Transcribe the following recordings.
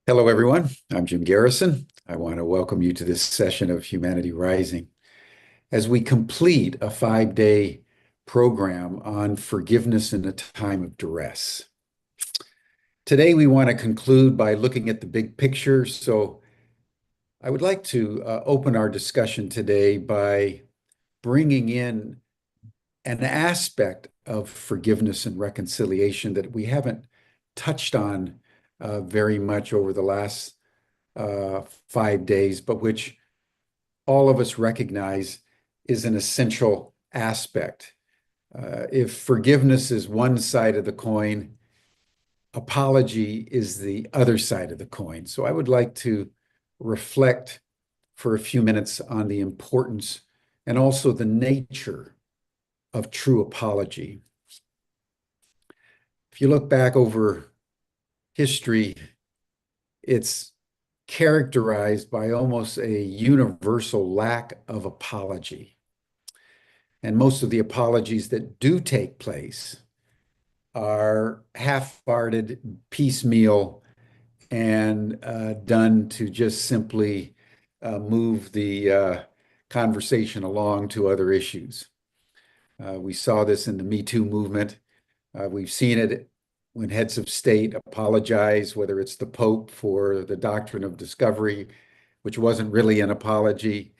Hello, everyone. I'm Jim Garrison. I want to welcome you to this session of Humanity Rising as we complete a 5-day program on forgiveness in a time of duress. Today, we want to conclude by looking at the big picture. So I would like to open our discussion today by bringing in an aspect of forgiveness and reconciliation that we haven't touched on very much over the last 5 days, but which all of us recognize is an essential aspect. If forgiveness is one side of the coin, apology is the other side of the coin. So I would like to reflect for a few minutes on the importance and also the nature of true apology. If you look back over history, it's characterized by almost a universal lack of apology. And most of the apologies that do take place are half-hearted, piecemeal, and done to just simply move the conversation along to other issues. We saw this in the Me Too movement. We've seen it when heads of state apologize, whether it's the Pope for the doctrine of discovery, which wasn't really an apology,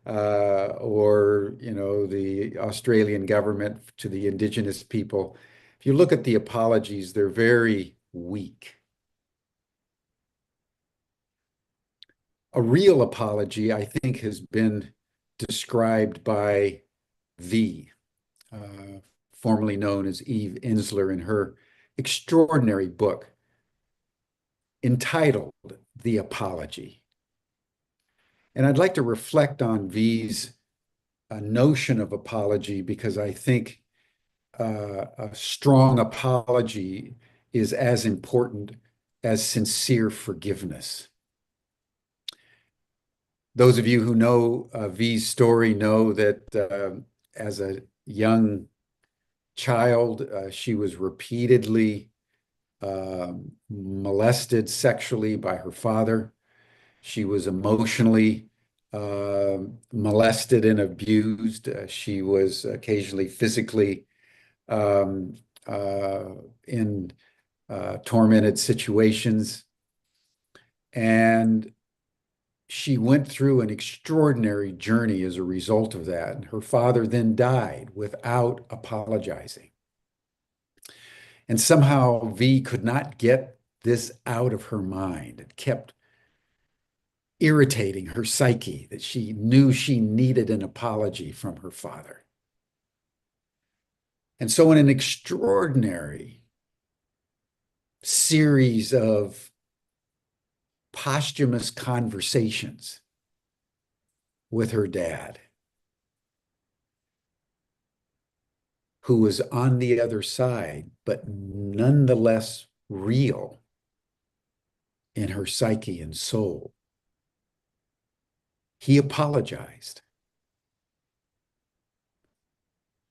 or the Australian government to the indigenous people. If you look at the apologies, they're very weak. A real apology, I think, has been described by V, formerly known as Eve Ensler, in her extraordinary book entitled The Apology. And I'd like to reflect on V's notion of apology because I think a strong apology is as important as sincere forgiveness. Those of you who know V's story know that as a young child, she was repeatedly molested sexually by her father. She was emotionally molested and abused. She was occasionally physically in tormented situations. And she went through an extraordinary journey as a result of that. And her father then died without apologizing. And somehow V could not get this out of her mind. It kept irritating her psyche that she knew she needed an apology from her father. And so in an extraordinary series of posthumous conversations with her dad, who was on the other side, but nonetheless real in her psyche and soul, he apologized.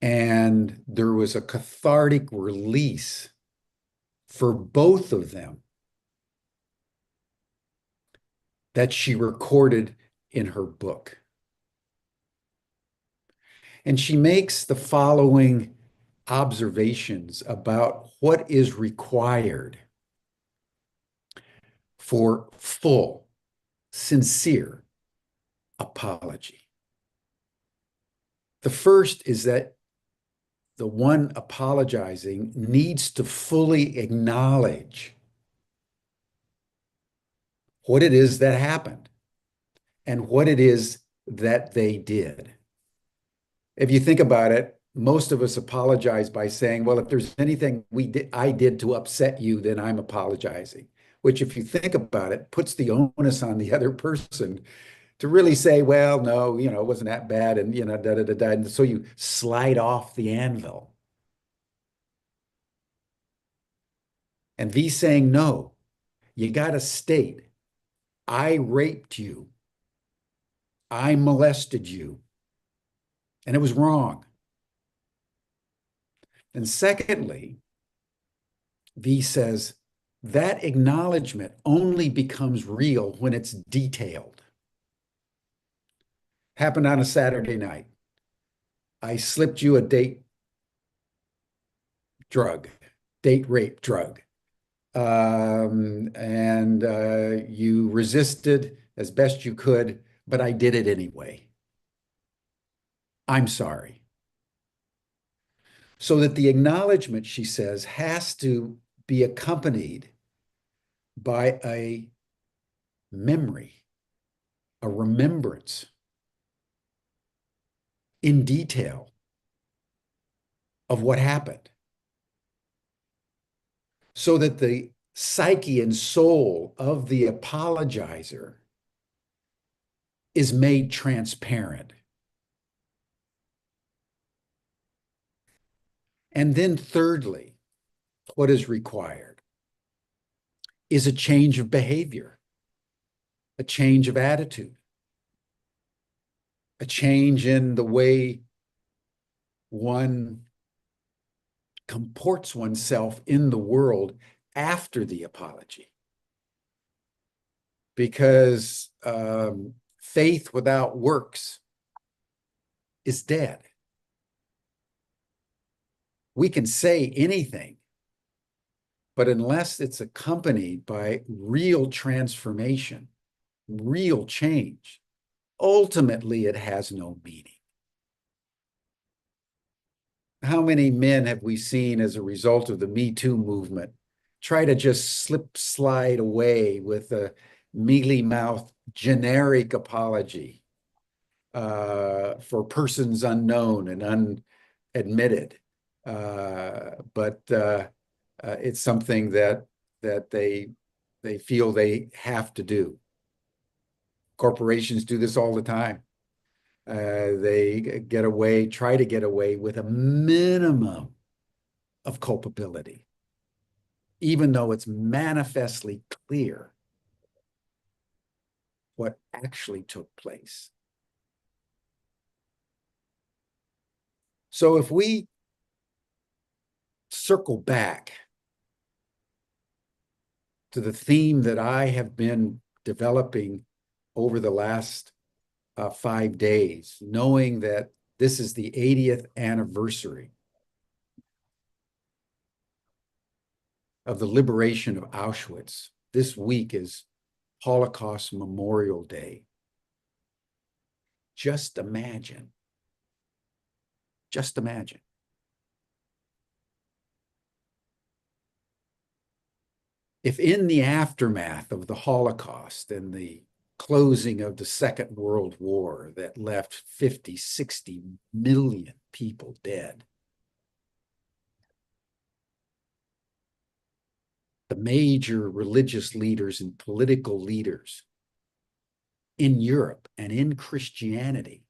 And there was a cathartic release for both of them that she recorded in her book. And she makes the following observations about what is required for full, sincere apology. The first is that the one apologizing needs to fully acknowledge what it is that happened and what it is that they did. If you think about it, most of us apologize by saying, well, if there's anything I did to upset you, then I'm apologizing, which if you think about it, puts the onus on the other person to really say, well, no, it wasn't that bad. And, And so you slide off the anvil. And V saying, no, you got to state, I raped you. I molested you. And it was wrong. And secondly, V says, that acknowledgement only becomes real when it's detailed. Happened on a Saturday night. I slipped you a date rape drug. And you resisted as best you could, but I did it anyway. I'm sorry. So that the acknowledgement, she says, has to be accompanied by a memory, a remembrance in detail of what happened, so that the psyche and soul of the apologizer is made transparent. And then thirdly, what is required is a change of behavior, a change of attitude, a change in the way one comports oneself in the world after the apology. Because faith without works is dead. We can say anything, but unless it's accompanied by real transformation, real change, ultimately it has no meaning. How many men have we seen as a result of the Me Too movement try to just slide away with a mealy-mouthed generic apology for persons unknown and unadmitted? But it's something that they feel they have to do. Corporations do this all the time. They try to get away with a minimum of culpability, even though it's manifestly clear what actually took place. So if we circle back to the theme that I have been developing over the last 5 days, knowing that this is the 80th anniversary of the liberation of Auschwitz. This week is Holocaust Memorial Day. Just imagine. Just imagine. If in the aftermath of the Holocaust and the closing of the Second World War that left 50, 60 million people dead, the major religious leaders and political leaders in Europe and in Christianity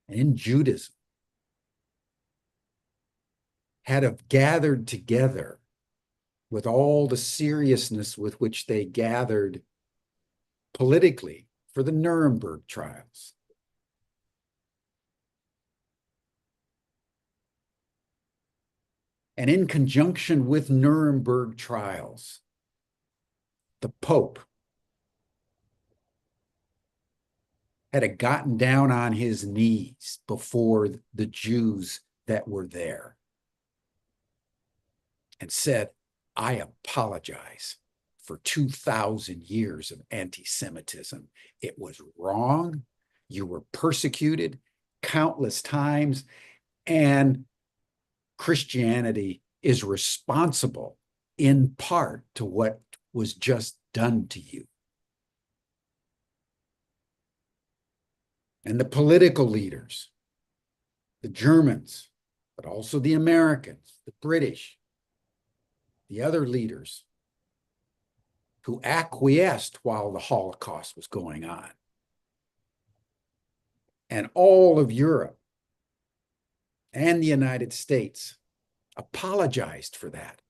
and in Judaism had have gathered together with all the seriousness with which they gathered politically for the Nuremberg trials. And in conjunction with Nuremberg trials, the Pope had gotten down on his knees before the Jews that were there and said, I apologize for 2,000 years of anti-Semitism. It was wrong. You were persecuted countless times, and Christianity is responsible in part to what was just done to you. And the political leaders, the Germans, but also the Americans, the British, the other leaders who acquiesced while the Holocaust was going on, and all of Europe and the United States apologized for that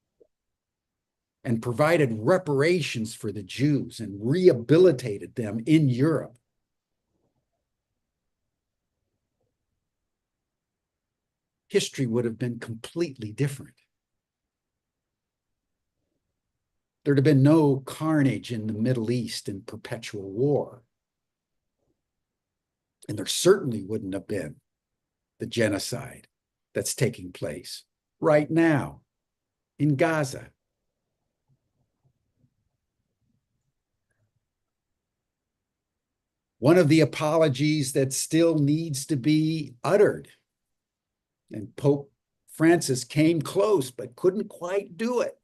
and provided reparations for the Jews and rehabilitated them in Europe. History would have been completely different. there'd have been no carnage in the Middle East in perpetual war. And there certainly wouldn't have been the genocide that's taking place right now in Gaza. One of the apologies that still needs to be uttered, and Pope Francis came close but couldn't quite do it,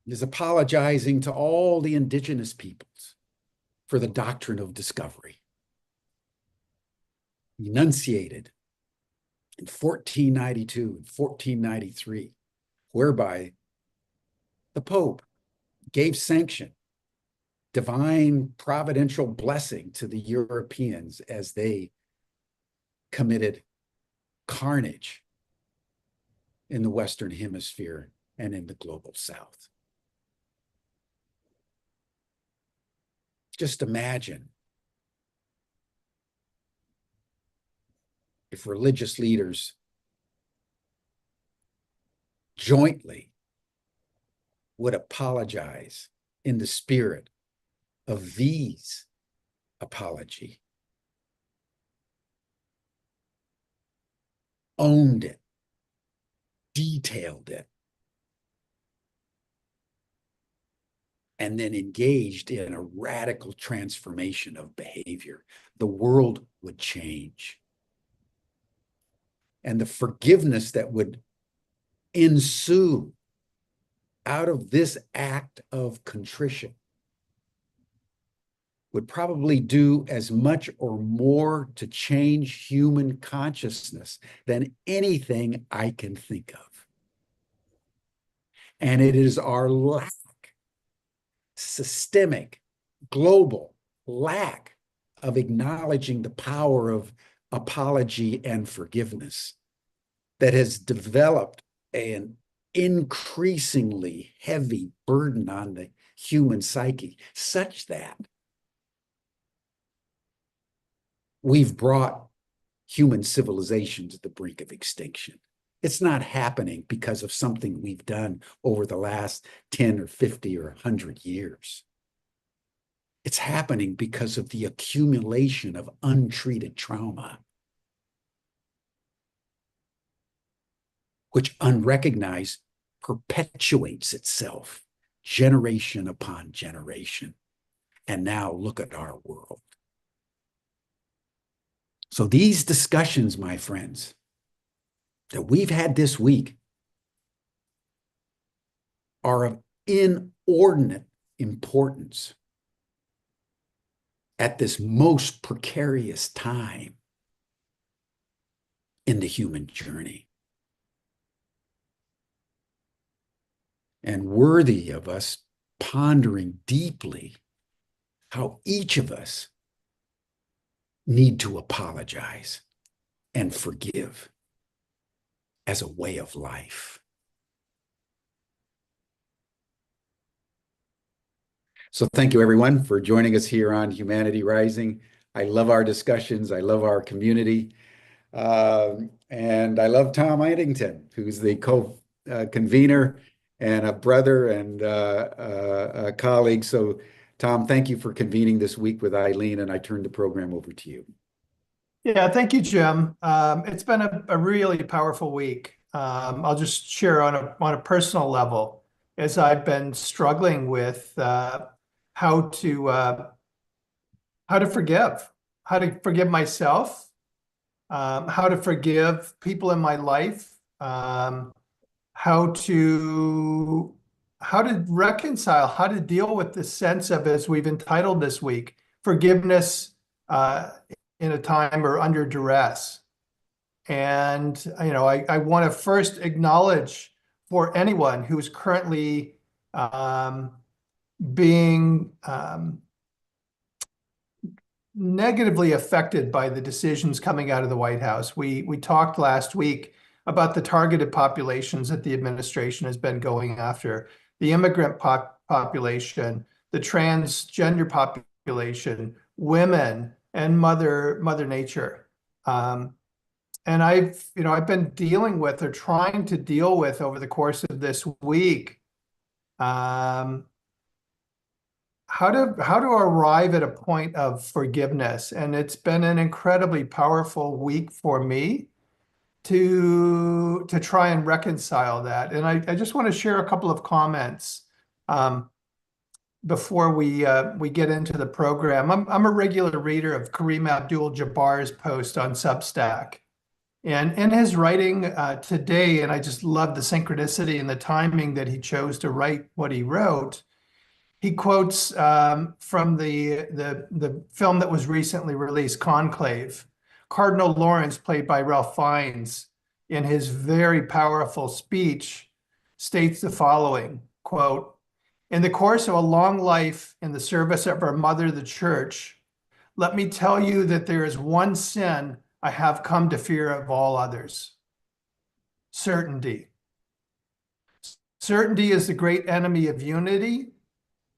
is apologizing to all the indigenous peoples for the doctrine of discovery, enunciated in 1492 and 1493, whereby the Pope gave sanction, divine providential blessing to the Europeans as they committed carnage in the Western Hemisphere and in the global South. Just imagine if religious leaders jointly would apologize in the spirit of V's apology, owned it, detailed it, and then engaged in a radical transformation of behavior, the world would change. And the forgiveness that would ensue out of this act of contrition would probably do as much or more to change human consciousness than anything I can think of. And it is our lack, systemic, global lack of acknowledging the power of apology and forgiveness that has developed an increasingly heavy burden on the human psyche, such that we've brought human civilization to the brink of extinction. It's not happening because of something we've done over the last 10 or 50 or 100 years. It's happening because of the accumulation of untreated trauma, which unrecognized perpetuates itself generation upon generation. And now look at our world. So these discussions, my friends, that we've had this week are of inordinate importance at this most precarious time in the human journey, and worthy of us pondering deeply how each of us need to apologize and forgive as a way of life. So thank you, everyone, for joining us here on Humanity Rising. I love our discussions. I love our community. And I love Tom Eddington, who's the co-convener and a brother and a colleague. So, Tom, thank you for convening this week with Eileen, and I turn the program over to you. Yeah, thank you, Jim. It's been a really powerful week. I'll just share on a personal level, as I've been struggling with how to forgive myself, how to forgive people in my life, how to reconcile, how to deal with the sense of, as we've entitled this week, forgiveness in a time or under duress. And I want to first acknowledge for anyone who's currently being negatively affected by the decisions coming out of the White House. We talked last week about the targeted populations that the administration has been going after: the immigrant population, the transgender population, women, and Mother Nature. I've been dealing with or trying to deal with over the course of this week, how to arrive at a point of forgiveness. And it's been an incredibly powerful week for me to try and reconcile that. And I just want to share a couple of comments before we get into the program. I'm a regular reader of Kareem Abdul-Jabbar's post on Substack. And in his writing today, and I just love the synchronicity and the timing that he chose to write what he wrote, he quotes from the film that was recently released, Conclave. Cardinal Lawrence, played by Ralph Fiennes, in his very powerful speech, states the following, quote, "In the course of a long life in the service of our mother, the church, let me tell you that there is one sin I have come to fear of all others: certainty. Certainty is the great enemy of unity.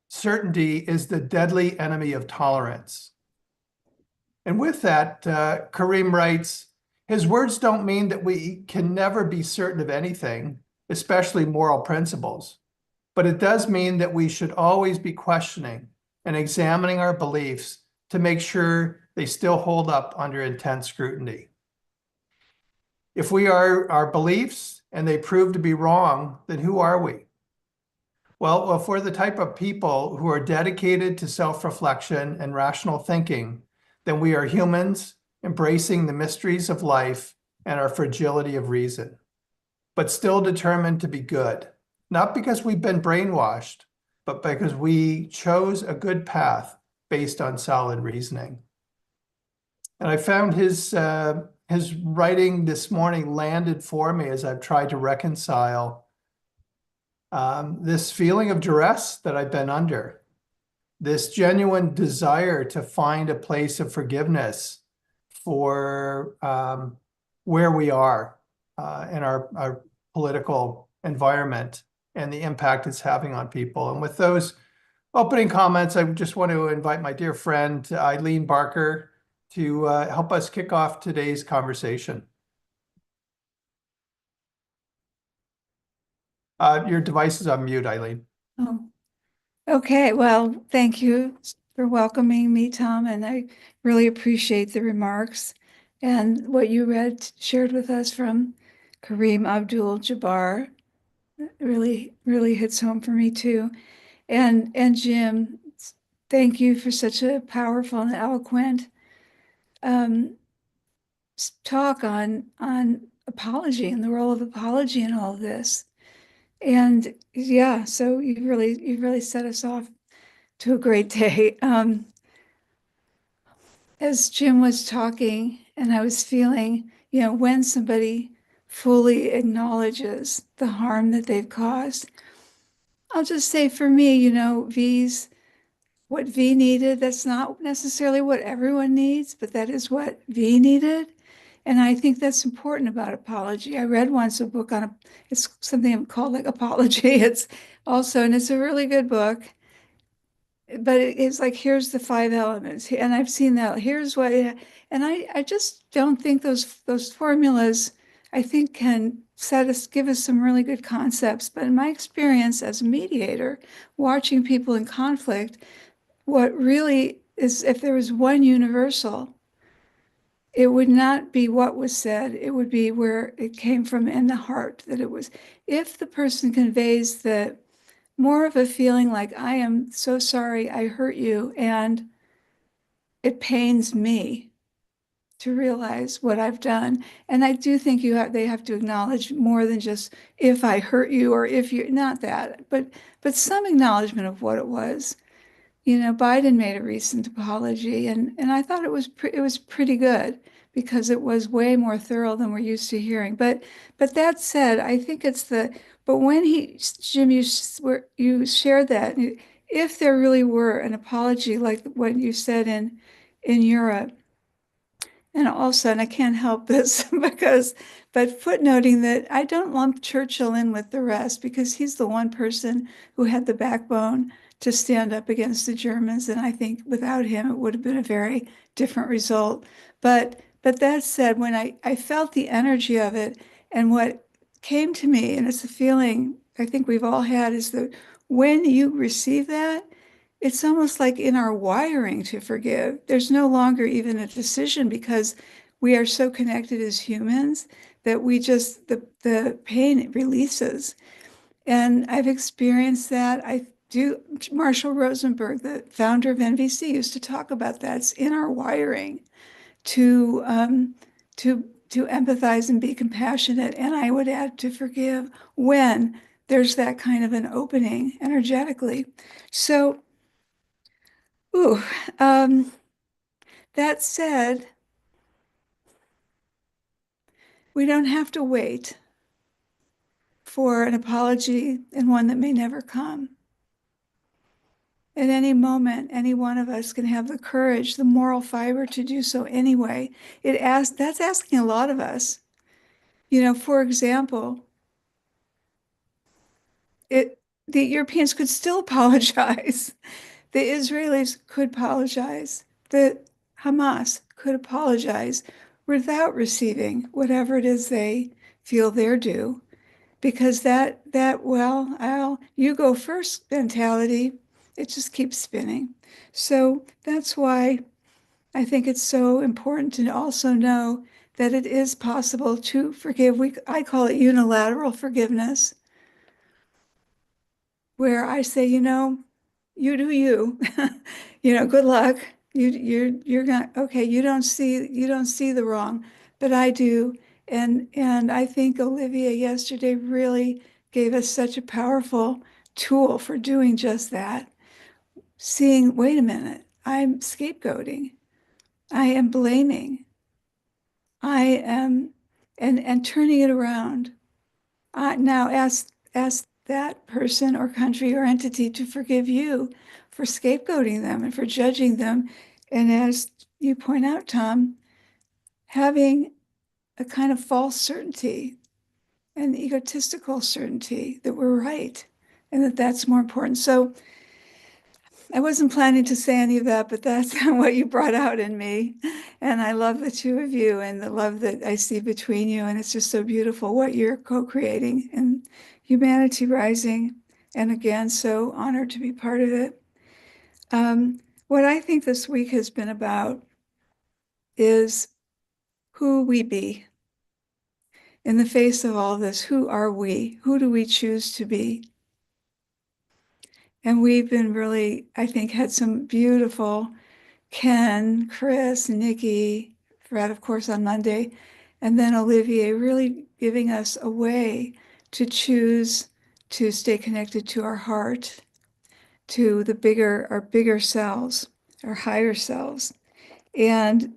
Certainty is the deadly enemy of tolerance." And with that, Kareem writes, his words don't mean that we can never be certain of anything, especially moral principles, but it does mean that we should always be questioning and examining our beliefs to make sure they still hold up under intense scrutiny. If we are our beliefs and they prove to be wrong, then who are we? Well, if we're the type of people who are dedicated to self-reflection and rational thinking, then we are humans embracing the mysteries of life and our fragility of reason, but still determined to be good, not because we've been brainwashed, but because we chose a good path based on solid reasoning. And I found his writing this morning landed for me as I've tried to reconcile this feeling of duress that I've been under, this genuine desire to find a place of forgiveness for where we are in our political environment and the impact it's having on people. And with those opening comments, I just want to invite my dear friend Eileen Barker to help us kick off today's conversation. Your device is on mute, Eileen. Oh, okay. Well, thank you for welcoming me, Tom, and I really appreciate the remarks and what you shared with us from Kareem Abdul-Jabbar. It really hits home for me too. And Jim, thank you for such a powerful and eloquent talk on apology and the role of apology in all of this. And yeah, so you really set us off to a great day. As Jim was talking, and I was feeling, when somebody fully acknowledges the harm that they've caused, I'll just say for me, what V needed, that's not necessarily what everyone needs, but that is what V needed. And I think that's important about apology. I read once a book on it's something called like Apology. It's a really good book, but it's like, here's the 5 elements. And I've seen that, here's what, and I just don't think those formulas, I think, can give us some really good concepts. But in my experience as a mediator, watching people in conflict, what really is, if there was one universal, it would not be what was said, it would be where it came from in the heart, that it was, if the person conveys the more of a feeling like, I am so sorry I hurt you, and it pains me to realize what I've done. And I do think they have to acknowledge more than just, if I hurt you, or if you, not that, but some acknowledgement of what it was. Biden made a recent apology, and I thought it was pretty good, because it was way more thorough than we're used to hearing. But that said, I think but when Jim, you shared that, if there really were an apology like what you said in Europe, and also, and I can't help this but footnoting that I don't lump Churchill in with the rest, because he's the one person who had the backbone to stand up against the Germans. And I think without him, it would have been a very different result. But But that said, when I felt the energy of it, and what came to me, and it's a feeling I think we've all had, is that when you receive that, it's almost like in our wiring to forgive. There's no longer even a decision because we are so connected as humans that we just, the pain releases. And I've experienced that. I do. Marshall Rosenberg, the founder of NVC, used to talk about that. It's in our wiring to to empathize and be compassionate. And I would add to forgive when there's that kind of an opening energetically. So, ooh, that said, we don't have to wait for an apology and one that may never come. At any moment, any one of us can have the courage, the moral fiber to do so anyway. That's asking a lot of us. You know, for example, the Europeans could still apologize. The Israelis could apologize. The Hamas could apologize without receiving whatever it is they feel they're due. Because well, you go first mentality, it just keeps spinning. So that's why I think it's so important to also know that it is possible to forgive. I call it unilateral forgiveness, where I say, you do you, good luck. You're not okay. You don't see the wrong, but I do. And I think Olivia yesterday really gave us such a powerful tool for doing just that. Seeing, wait a minute, I'm scapegoating. I am blaming. I am, and turning it around. Now ask that person or country or entity to forgive you for scapegoating them and for judging them. And as you point out, Tom, having a kind of false certainty, an egotistical certainty that we're right and that that's more important. So I wasn't planning to say any of that, but that's what you brought out in me. And I love the two of you and the love that I see between you. And it's just so beautiful what you're co-creating and Humanity Rising. And again, so honored to be part of it. What I think this week has been about is who we be. In the face of all this, who are we? Who do we choose to be? And we've been really, I think, had some beautiful Ken, Chris, Nikki, Fred, of course, on Monday, and then Olivier really giving us a way to choose to stay connected to our heart, to our bigger selves, our higher selves, and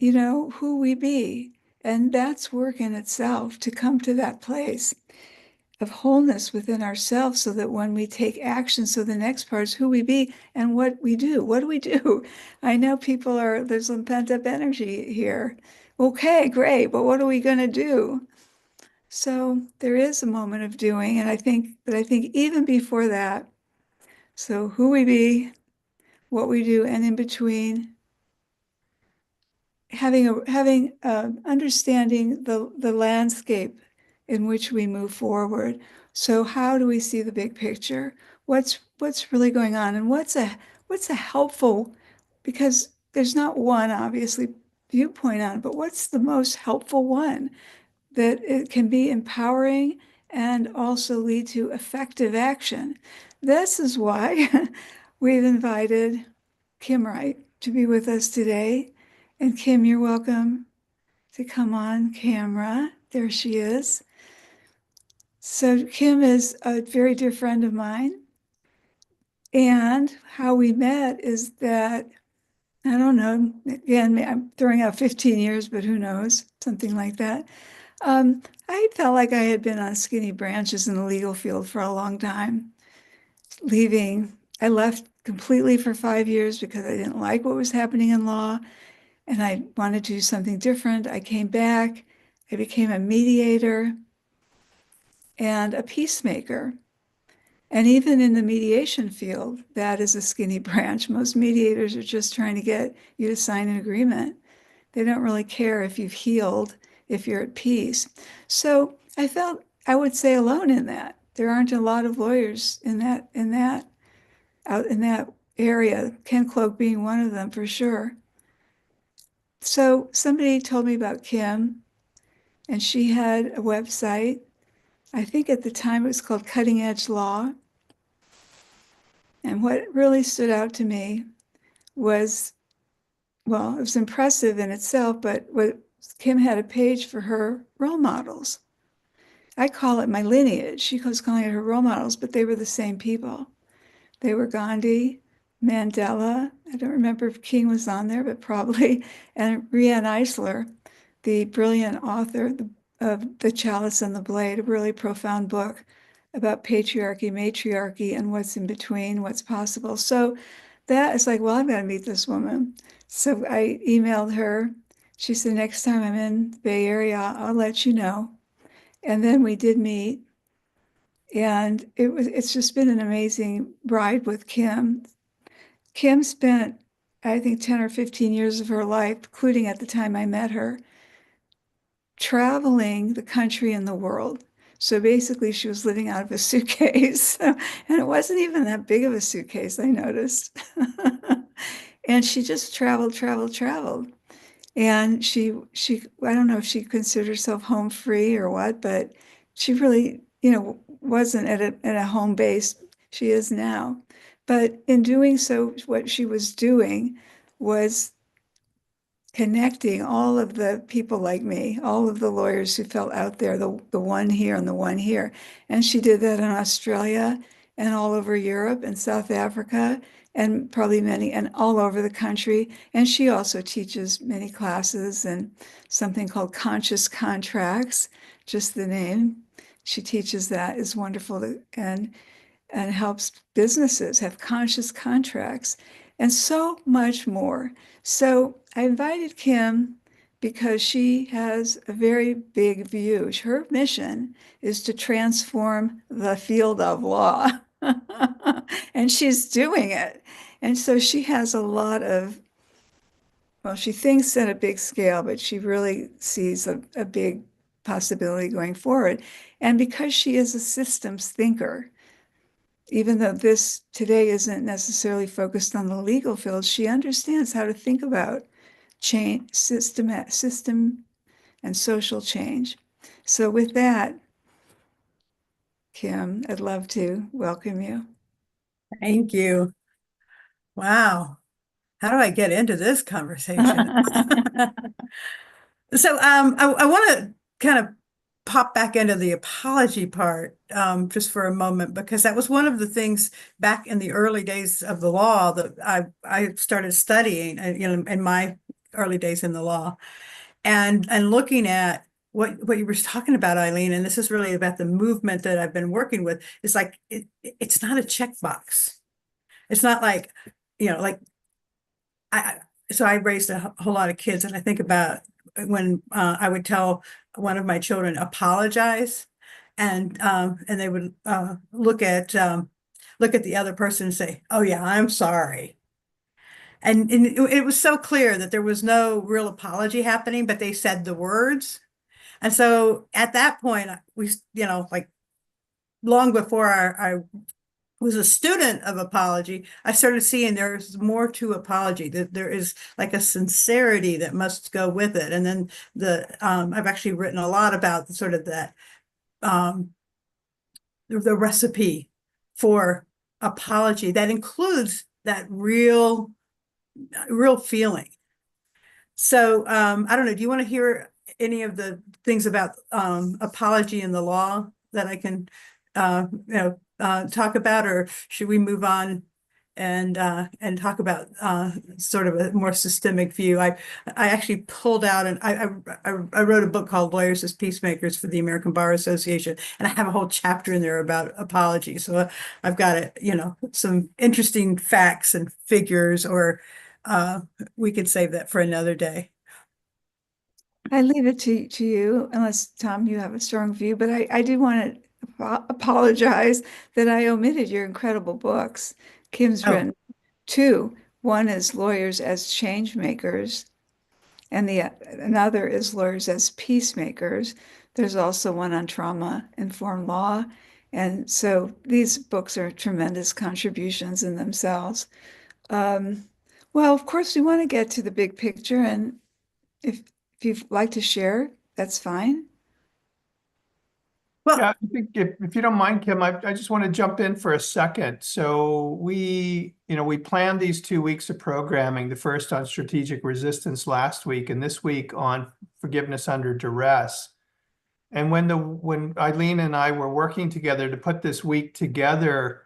who we be. And that's work in itself to come to that place of wholeness within ourselves so that when we take action, so the next part is who we be and what we do. What do we do? I know there's some pent up energy here. Okay, great, but what are we going to do? So there is a moment of doing, and I think even before that, so who we be, what we do, and in between, having understanding the landscape in which we move forward. So how do we see the big picture? What's really going on, and what's a helpful, because there's not one obviously viewpoint on it, but what's the most helpful one that it can be empowering and also lead to effective action? This is why we've invited Kim Wright to be with us today. And Kim, you're welcome to come on camera. There she is. So Kim is a very dear friend of mine. And how we met is that, I don't know, again, I'm throwing out 15 years, but who knows, something like that. I felt like I had been on skinny branches in the legal field for a long time. I left completely for 5 years because I didn't like what was happening in law. And I wanted to do something different. I came back, I became a mediator and a peacemaker. And even in the mediation field, that is a skinny branch. Most mediators are just trying to get you to sign an agreement. They don't really care if you've healed, if you're at peace. So I felt I would say alone in that. There aren't a lot of lawyers out in that area, Ken Cloak being one of them for sure. So somebody told me about Kim, and she had a website. I think at the time it was called Cutting Edge Law. And what really stood out to me was, well, it was impressive in itself, but what Kim had a page for her role models. I call it my lineage. She was calling it her role models, but they were the same people. They were Gandhi, Mandela. I don't remember if King was on there, but probably, and Riane Eisler, the brilliant author of The Chalice and the Blade, a really profound book about patriarchy, matriarchy, and what's in between, what's possible. So that is like, well, I've got to meet this woman. So I emailed her. She said, next time I'm in the Bay Area, I'll let you know. And then we did meet. And it's just been an amazing ride with Kim. Kim spent, I think, 10 or 15 years of her life, including at the time I met her, traveling the country and the world. So basically, she was living out of a suitcase. And it wasn't even that big of a suitcase, I noticed. And she just traveled. And she, I don't know if she considered herself home free or what, but she really, wasn't at a home base. She is now. But in doing so, what she was doing was connecting all of the people like me, all of the lawyers who felt out there, the one here and the one here. And she did that in Australia and all over Europe and South Africa and probably many and all over the country. And she also teaches many classes and something called conscious contracts, just the name. She teaches that is wonderful and helps businesses have conscious contracts and so much more. So I invited Kim because she has a very big view. Her mission is to transform the field of law, and she's doing it. And so she has a lot of, well, she thinks at a big scale, but she really sees a big possibility going forward. And because she is a systems thinker, even though this today isn't necessarily focused on the legal field, she understands how to think about change, system and social change. So with that, Kim, I'd love to welcome you. Thank you. Wow. How do I get into this conversation? So I want to kind of pop back into the apology part just for a moment, because that was one of the things back in the early days of the law that I started studying, in my early days in the law, and looking at what you were talking about, Eileen, and this is really about the movement that I've been working with. It's like it's not a checkbox. It's not like, like so I raised a whole lot of kids, and I think about when I would tell one of my children apologize, and they would look at the other person and say, "Oh yeah, I'm sorry." And it was so clear that there was no real apology happening, but they said the words. And so at that point, we, like long before I was a student of apology, I started seeing there's more to apology, that there is like a sincerity that must go with it. And then I've actually written a lot about sort of that, the recipe for apology that includes that real feeling. So I don't know, do you want to hear any of the things about apology in the law that I can talk about, or should we move on and talk about sort of a more systemic view? I actually pulled out, and I wrote a book called Lawyers as Peacemakers for the American Bar Association, and I have a whole chapter in there about apology. So I've got some interesting facts and figures, or we could save that for another day. I leave it to you, unless Tom, you have a strong view, but I do want to apologize that I omitted your incredible books. Kim's written two. One is Lawyers as Changemakers, and another is Lawyers as Peacemakers. There's also one on trauma-informed law. And so these books are tremendous contributions in themselves. Well, of course, we want to get to the big picture, and if you'd like to share, that's fine. Yeah, I think if you don't mind, Kim, I just want to jump in for a second. So we planned these 2 weeks of programming, the first on strategic resistance last week, and this week on forgiveness under duress. And when Eileen and I were working together to put this week together,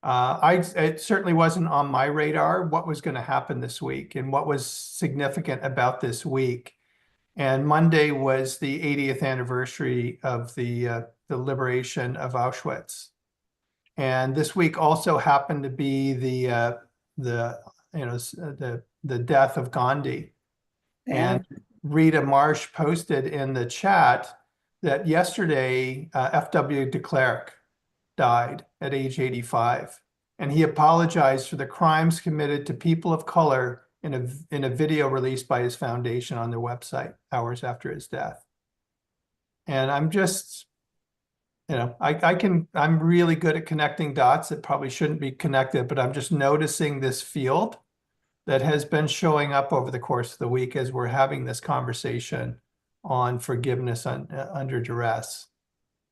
it certainly wasn't on my radar what was going to happen this week and what was significant about this week. And Monday was the 80th anniversary of the liberation of Auschwitz. And this week also happened to be the death of Gandhi. And Rita Marsh posted in the chat that yesterday F.W. de Klerk died at age 85. And he apologized for the crimes committed to people of color in a video released by his foundation on their website hours after his death. And I'm just, I'm really good at connecting dots that probably shouldn't be connected, but I'm just noticing this field that has been showing up over the course of the week as we're having this conversation on forgiveness under duress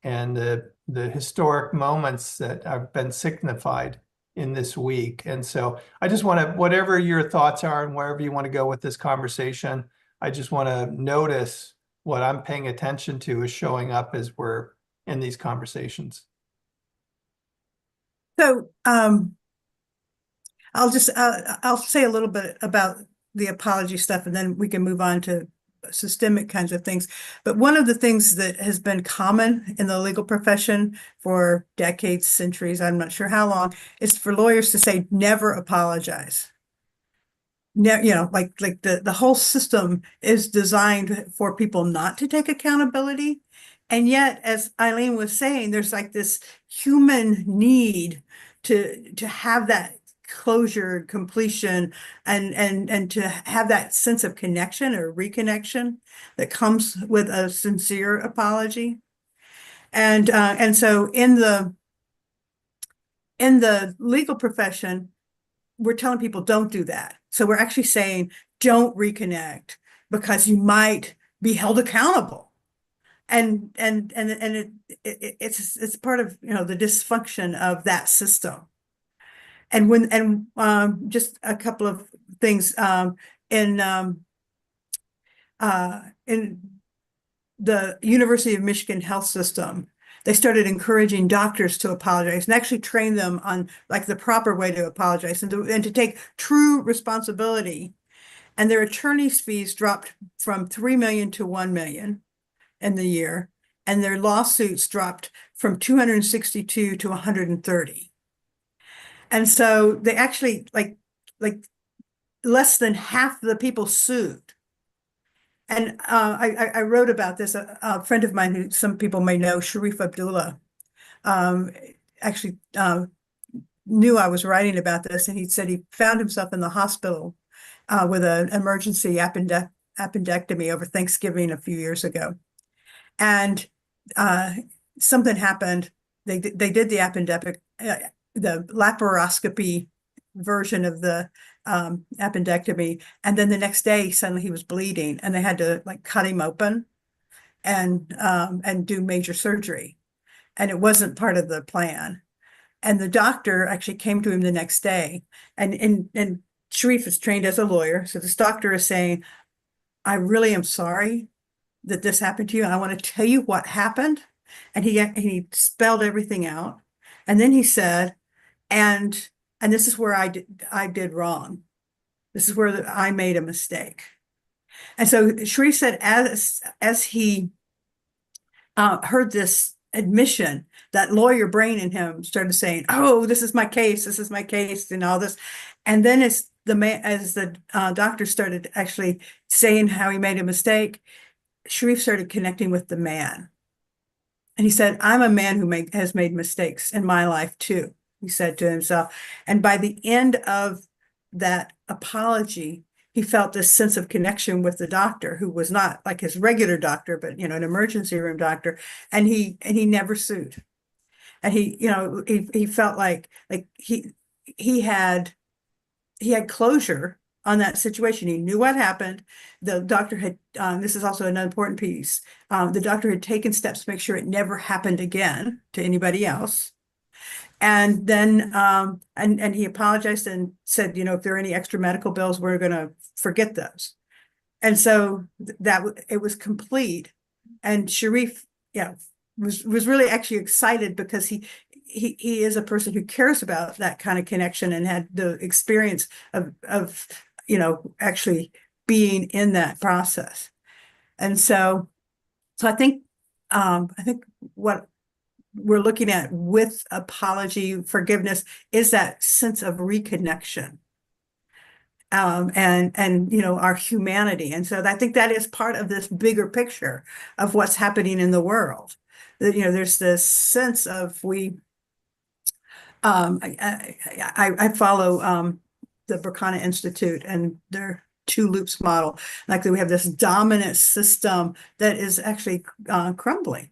and the historic moments that have been signified in this week. And so I just want to, whatever your thoughts are and wherever you want to go with this conversation, I just want to notice what I'm paying attention to is showing up as we're in these conversations. So I'll say a little bit about the apology stuff, and then we can move on to systemic kinds of things. But one of the things that has been common in the legal profession for decades, centuries, I'm not sure how long, is for lawyers to say, never apologize. Like the whole system is designed for people not to take accountability. And yet, as Eileen was saying, there's like this human need to have that closure, completion, and to have that sense of connection or reconnection that comes with a sincere apology. And so in the legal profession, we're telling people don't do that. So we're actually saying don't reconnect because you might be held accountable. And it's part of the dysfunction of that system. And just a couple of things in the University of Michigan health system, they started encouraging doctors to apologize and actually train them on like the proper way to apologize and to take true responsibility. And their attorney's fees dropped from $3 million to $1 million in the year, and their lawsuits dropped from 262 to 130. And so they actually like less than half the people sued. And I wrote about this. A friend of mine who some people may know, Sharif Abdullah, actually knew I was writing about this, and he said he found himself in the hospital with an emergency appendectomy over Thanksgiving a few years ago. And something happened. They did the the laparoscopy version of the appendectomy, and then the next day suddenly he was bleeding, and they had to like cut him open and do major surgery, and it wasn't part of the plan. And the doctor actually came to him the next day, and Sharif is trained as a lawyer, so this doctor is saying, I really am sorry that this happened to you, and I want to tell you what happened. And he spelled everything out, and then he said, and this is where I did wrong. This is where I made a mistake. And so Sharif said, as he heard this admission, that lawyer brain in him started saying, oh, this is my case, and all this. And then as the doctor started actually saying how he made a mistake, Sharif started connecting with the man. And he said, I'm a man who has made mistakes in my life too, he said to himself. And by the end of that apology, he felt this sense of connection with the doctor, who was not like his regular doctor, but an emergency room doctor, and he never sued. And he felt like he had closure on that situation. He knew what happened. The doctor had, this is also an important piece. The doctor had taken steps to make sure it never happened again to anybody else. And then, and he apologized and said, if there are any extra medical bills, we're going to forget those. And so it was complete. And Sharif, was really actually excited, because he is a person who cares about that kind of connection and had the experience of actually being in that process. And so I think what we're looking at with apology, forgiveness, is that sense of reconnection, and our humanity. And so I think that is part of this bigger picture of what's happening in the world. There's this sense of I follow the Berkana Institute and their two loops model. Like, we have this dominant system that is actually crumbling.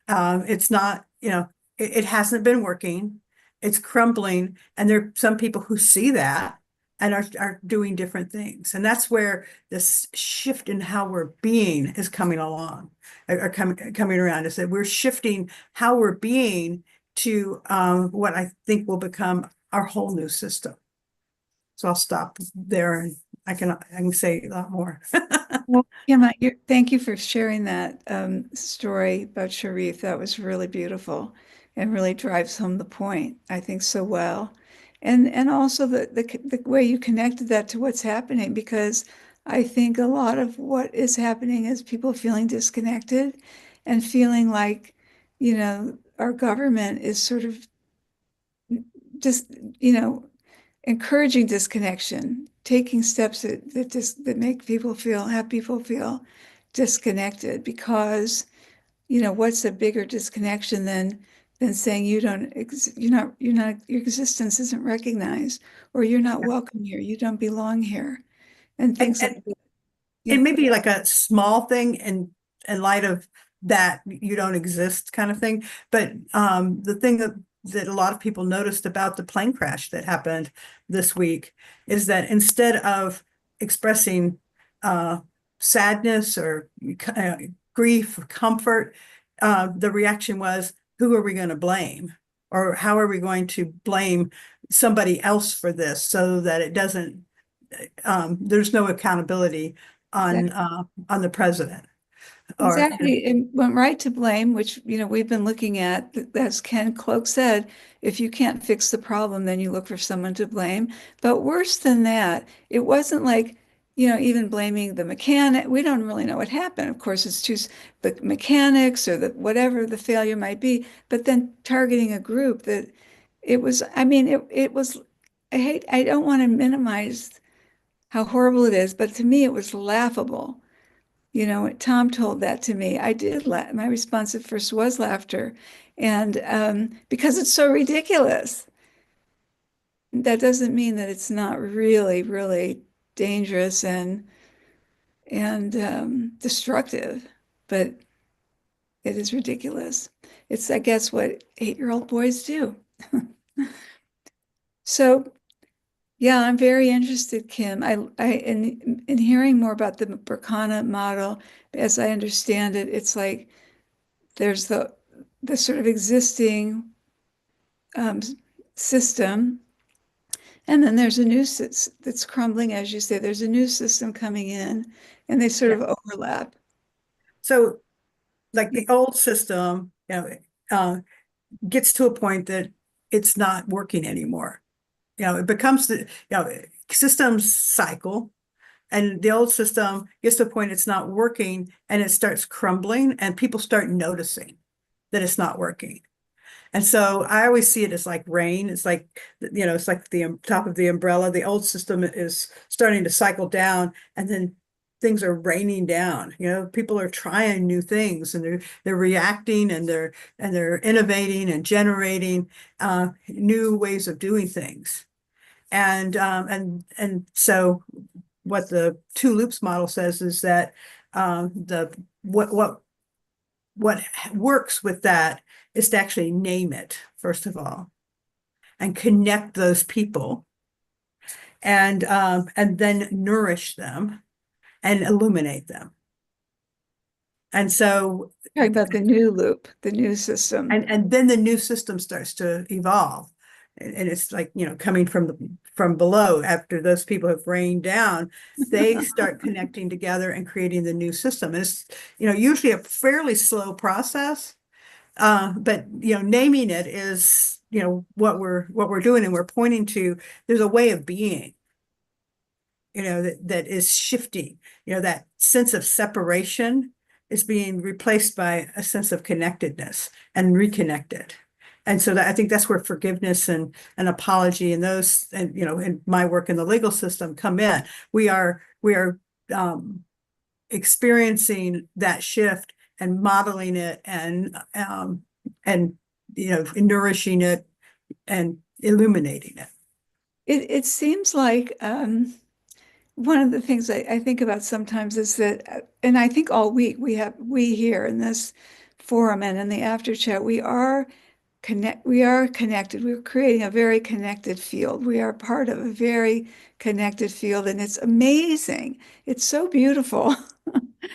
It's not, it hasn't been working. It's crumbling. And there are some people who see that and are doing different things. And that's where this shift in how we're being is coming along, or coming around. Is that we're shifting how we're being to what I think will become our whole new system. So I'll stop there, and I can say a lot more. Well, Emma, thank you for sharing that story about Sharif. That was really beautiful and really drives home the point, I think, so well. And also the way you connected that to what's happening, because I think a lot of what is happening is people feeling disconnected and feeling like, our government is sort of just, encouraging disconnection, taking steps that make people have people feel disconnected, because, what's a bigger disconnection than saying your existence isn't recognized, or you're not welcome here, you don't belong here, and things like that. It may be like a small thing in light of that you don't exist kind of thing. But the thing that a lot of people noticed about the plane crash that happened this week is that instead of expressing sadness or grief or comfort, the reaction was, who are we going to blame? Or how are we going to blame somebody else for this, so that it doesn't, there's no accountability on the president. Exactly. It went right to blame, which, we've been looking at, as Ken Cloak said, if you can't fix the problem, then you look for someone to blame. But worse than that, it wasn't like, even blaming the mechanic. We don't really know what happened. Of course, it's just the mechanics or whatever the failure might be, but then targeting a group that it was, it was, I don't want to minimize how horrible it is, but to me, it was laughable. Tom told that to me. I did laugh. My response at first was laughter. And because it's so ridiculous. That doesn't mean that it's not really, really dangerous and destructive, but it is ridiculous. It's, I guess, what 8-year-old boys do. So, yeah, I'm very interested, Kim. In hearing more about the Berkana model. As I understand it, it's like there's the sort of existing system, and then there's a new that's crumbling, as you say. There's a new system coming in, and they sort of overlap. So, like the old system, gets to a point that it's not working anymore. It becomes systems cycle, and the old system gets to a point it's not working, and it starts crumbling, and people start noticing that it's not working. And so I always see it as like rain. It's like, it's like the top of the umbrella. The old system is starting to cycle down, and then things are raining down. People are trying new things, and they're reacting, and they're innovating and generating new ways of doing things. And so what the two loops model says is that what works with that is to actually name it, first of all, and connect those people, and then nourish them and illuminate them. And so Talking about the new loop, the new system. and then the new system starts to evolve. And it's like, coming from below, after those people have rained down, they start connecting together and creating the new system. And it's, usually a fairly slow process. But naming it is, what we're doing, and we're pointing to, there's a way of being, that is shifting, that sense of separation is being replaced by a sense of connectedness and reconnected. And so I think that's where forgiveness and apology and those, and in my work in the legal system come in. We are experiencing that shift and modeling it and nourishing it and illuminating it. It seems like one of the things I think about sometimes is that, and I think all week we here in this forum and in the after chat, we are connected. We're creating a very connected field. We are part of a very connected field, and it's amazing. It's so beautiful.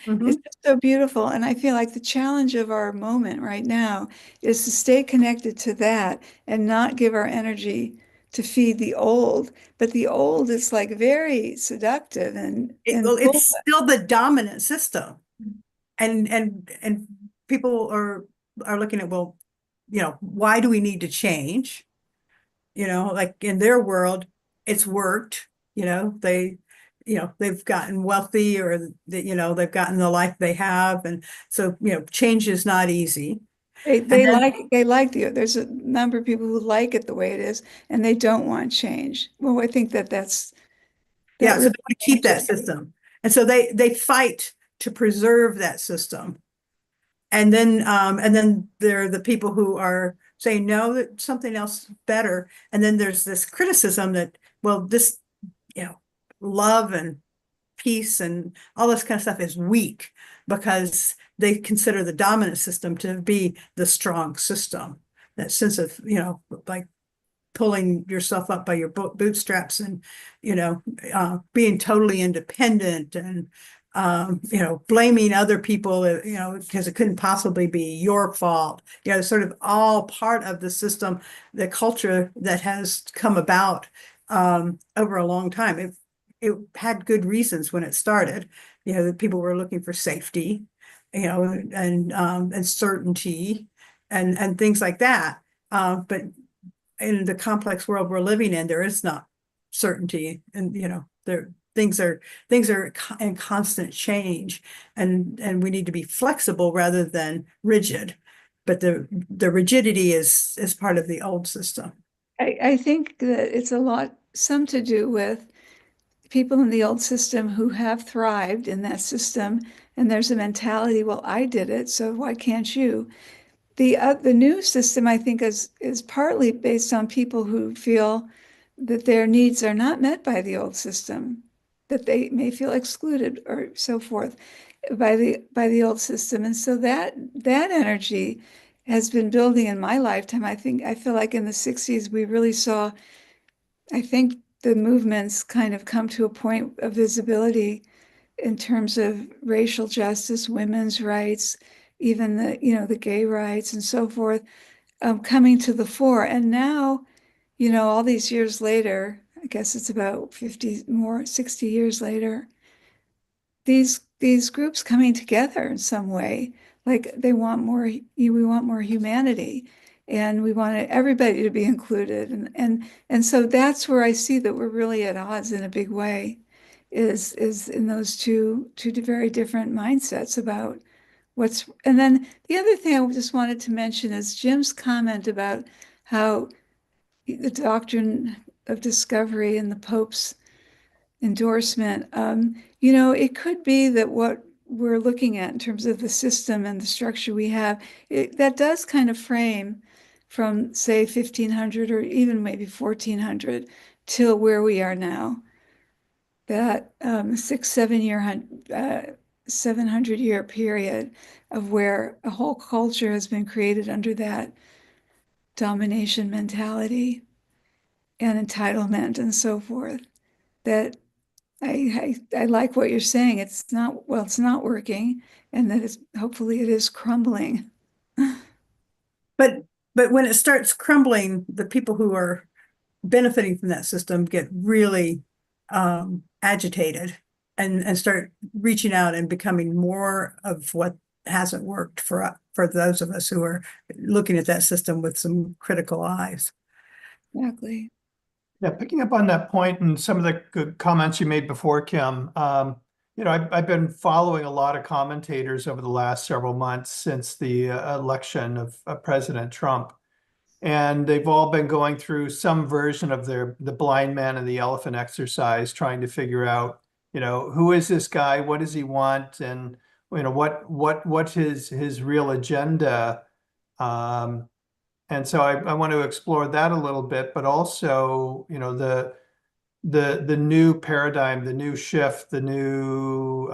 It's just so beautiful. And I feel like the challenge of our moment right now is to stay connected to that and not give our energy to feed the old. But the old is like very seductive and it's still the dominant system. And people are looking at, well, why do we need to change? Like in their world, it's worked, they've gotten wealthy, or they've gotten the life they have. And so, change is not easy. There's a number of people who like it the way it is, and they don't want change. Well, I think that's so they want to keep that system. And so they fight to preserve that system. And then there are the people who are saying, no, that something else better. And then there's this criticism that, well, this, love and peace and all this kind of stuff is weak, because they consider the dominant system to be the strong system. That sense of, like pulling yourself up by your bootstraps and, being totally independent and, blaming other people, because it couldn't possibly be your fault. Sort of all part of the system, the culture that has come about over a long time. It had good reasons when it started. That people were looking for safety, and certainty and things like that. But in the complex world we're living in, there is not certainty, and things are in constant change, and we need to be flexible rather than rigid. But the rigidity is part of the old system. I think that it's some to do with people in the old system who have thrived in that system, and there's a mentality, well, I did it, so why can't you? The new system, I think, is partly based on people who feel that their needs are not met by the old system, that they may feel excluded or so forth by the old system. And so that energy has been building in my lifetime. I feel like in the 60s, we really saw, I think, the movements kind of come to a point of visibility in terms of racial justice, women's rights, even the gay rights and so forth, coming to the fore. And now, all these years later, I guess it's about 60 years later, these groups coming together in some way, like we want more humanity, and we want everybody to be included. And so that's where I see that we're really at odds in a big way, is in those two very different mindsets about and then the other thing I just wanted to mention is Jim's comment about how the doctrine of discovery and the Pope's endorsement, it could be that what we're looking at in terms of the system and the structure we have, that does kind of frame from, say, 1500 or even maybe 1400 till where we are now. that 700-year period of where a whole culture has been created under that domination mentality and entitlement and so forth, that I like what you're saying. It's not working, and that hopefully it is crumbling. But when it starts crumbling, the people who are benefiting from that system get really agitated and start reaching out and becoming more of what hasn't worked for those of us who are looking at that system with some critical eyes. Exactly. Yeah, picking up on that point and some of the good comments you made before, Kim, I've been following a lot of commentators over the last several months since the election of President Trump. And they've all been going through some version of the blind man and the elephant exercise, trying to figure out, who is this guy? What does he want? And, what's his real agenda? And so I want to explore that a little bit, but also, the new paradigm, the new shift, the new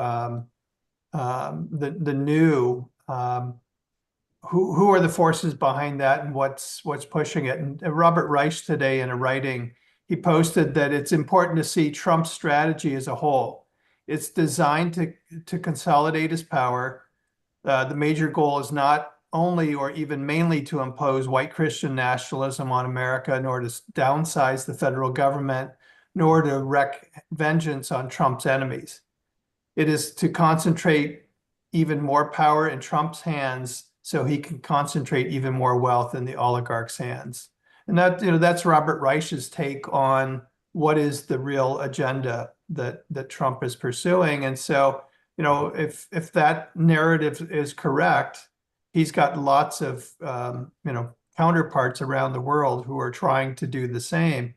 who are the forces behind that, and what's pushing it. And Robert Reich today, in a writing, he posted that it's important to see Trump's strategy as a whole. It's designed to consolidate his power. The major goal is not only or even mainly to impose white Christian nationalism on America, nor to downsize the federal government, nor to wreak vengeance on Trump's enemies. It is to concentrate even more power in Trump's hands so he can concentrate even more wealth in the oligarchs' hands. And that's Robert Reich's take on what is the real agenda that Trump is pursuing. And so, if that narrative is correct, he's got lots of counterparts around the world who are trying to do the same.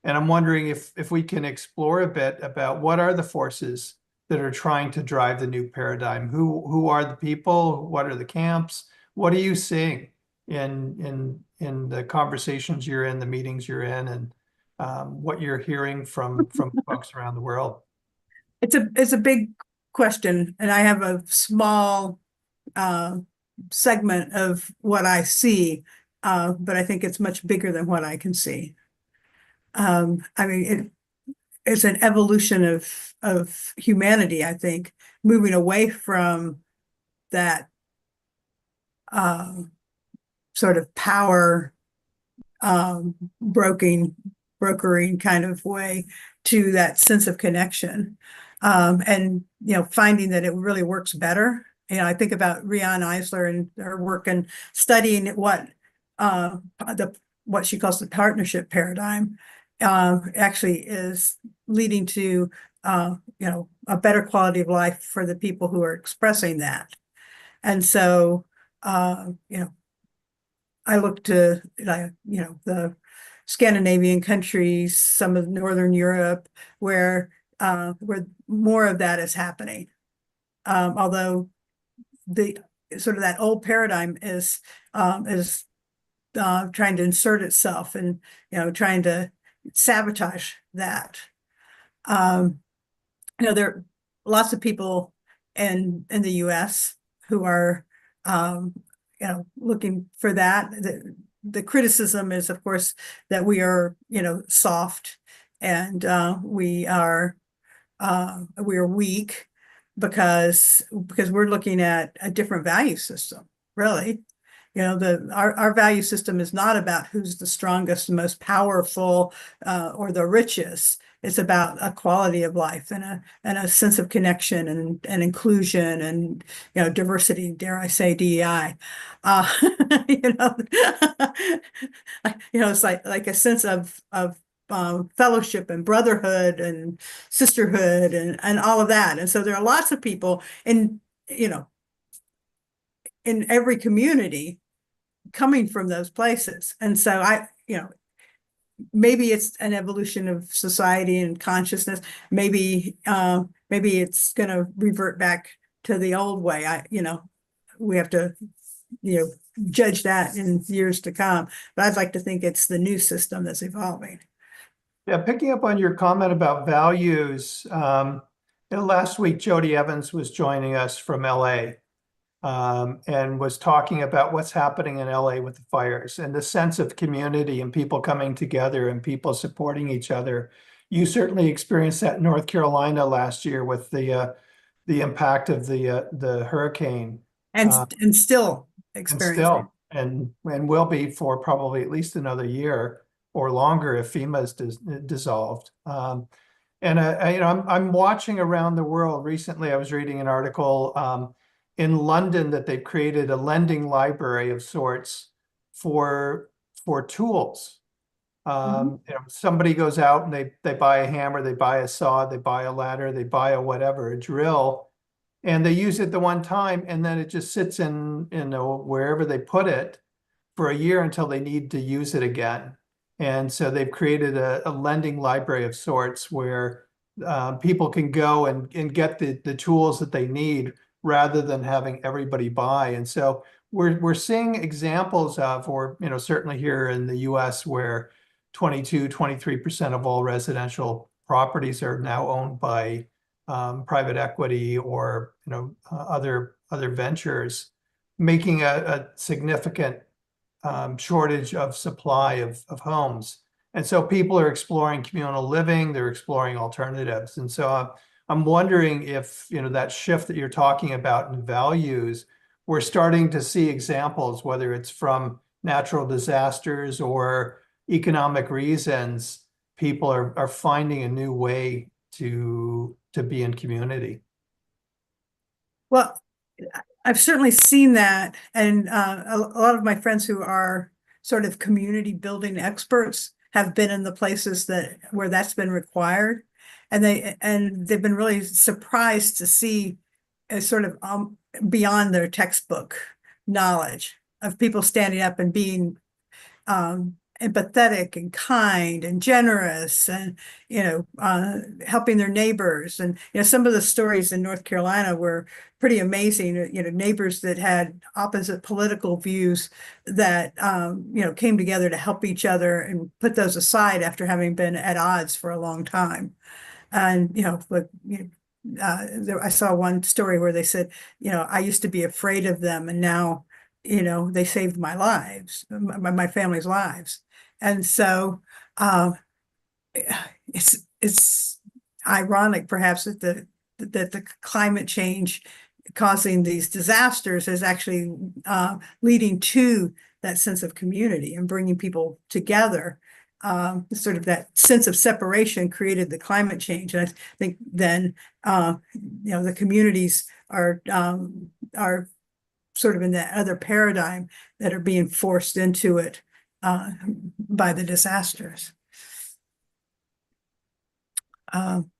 And I'm wondering if we can explore a bit about what are the forces that are trying to drive the new paradigm. Who are the people? What are the camps? What are you seeing in the conversations you're in, the meetings you're in, and what you're hearing from folks around the world? It's a big question, and I have a small segment of what I see, but I think it's much bigger than what I can see. It's an evolution of humanity, I think, moving away from that sort of power brokering kind of way to that sense of connection, and finding that it really works better. I think about Riane Eisler and her work and studying what she calls the partnership paradigm actually is leading to a better quality of life for the people who are expressing that. And so I look to the Scandinavian countries, some of Northern Europe, where more of that is happening. Although the sort of that old paradigm is trying to insert itself and trying to sabotage that. There are lots of people in the U.S. who are looking for that. The criticism is, of course, that we are soft, and we are weak because we're looking at a different value system, really. Our value system is not about who's the strongest, most powerful, or the richest. It's about a quality of life and a sense of connection and inclusion and diversity. Dare I say DEI? It's like a sense of fellowship and brotherhood and sisterhood and all of that. And so there are lots of people in every community coming from those places. And so maybe it's an evolution of society and consciousness. Maybe it's going to revert back to the old way. We have to judge that in years to come. But I'd like to think it's the new system that's evolving. Yeah, picking up on your comment about values, last week Jody Evans was joining us from LA, and was talking about what's happening in LA with the fires and the sense of community and people coming together and people supporting each other. You certainly experienced that in North Carolina last year with the impact of the hurricane. And Uh, and still and experiencing. still, and will be for probably at least another year or longer if FEMA is dissolved. And I'm watching around the world. Recently, I was reading an article in London that they've created a lending library of sorts for tools. Somebody goes out and they buy a hammer, they buy a saw, they buy a ladder, they buy a whatever, a drill, and they use it the one time, and then it just sits in wherever they put it for a year until they need to use it again. And so they've created a lending library of sorts where people can go and get the tools that they need rather than having everybody buy. And so we're seeing examples of, or certainly here in the US, where 23% of all residential properties are now owned by private equity or other ventures, making a significant shortage of supply of homes. And so people are exploring communal living, they're exploring alternatives. And so I'm wondering if that shift that you're talking about in values, we're starting to see examples, whether it's from natural disasters or economic reasons, people are finding a new way to be in community. Well, I've certainly seen that, and a lot of my friends who are sort of community building experts have been in the places where that's been required, and they've been really surprised to see a sort of beyond their textbook knowledge of people standing up and being empathetic and kind and generous and helping their neighbors. And some of the stories in North Carolina were pretty amazing. Neighbors that had opposite political views that came together to help each other and put those aside after having been at odds for a long time. And I saw one story where they said, I used to be afraid of them, and now they saved my lives, my family's lives. And so it's ironic perhaps that the climate change causing these disasters is actually leading to that sense of community and bringing people together. Sort of that sense of separation created the climate change. And I think then the communities are sort of in that other paradigm that are being forced into it by the disasters. And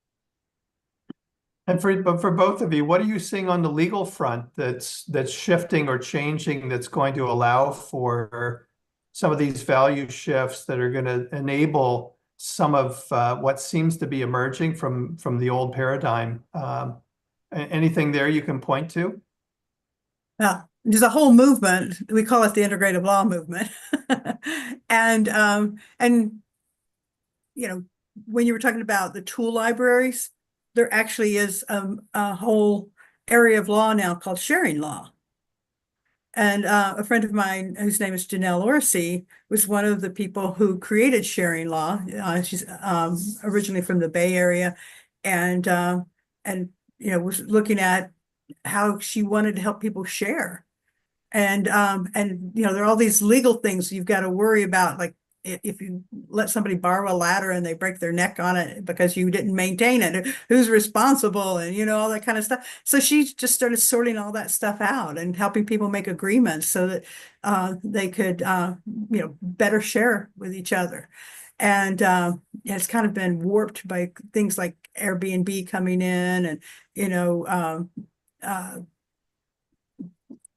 for both of you, what are you seeing on the legal front that's shifting or changing, that's going to allow for some of these value shifts that are going to enable some of what seems to be emerging from the old paradigm? Anything there you can point to? There's a whole movement. We call it the Integrative Law Movement. And when you were talking about the tool libraries, there actually is a whole area of law now called sharing law. And a friend of mine, whose name is Janelle Orsi, was one of the people who created sharing law. She's originally from the Bay Area, and was looking at how she wanted to help people share. And there are all these legal things you've got to worry about, like if you let somebody borrow a ladder and they break their neck on it because you didn't maintain it, who's responsible, and all that kind of stuff. So she just started sorting all that stuff out and helping people make agreements so that they could better share with each other. And it's kind of been warped by things like Airbnb coming in, and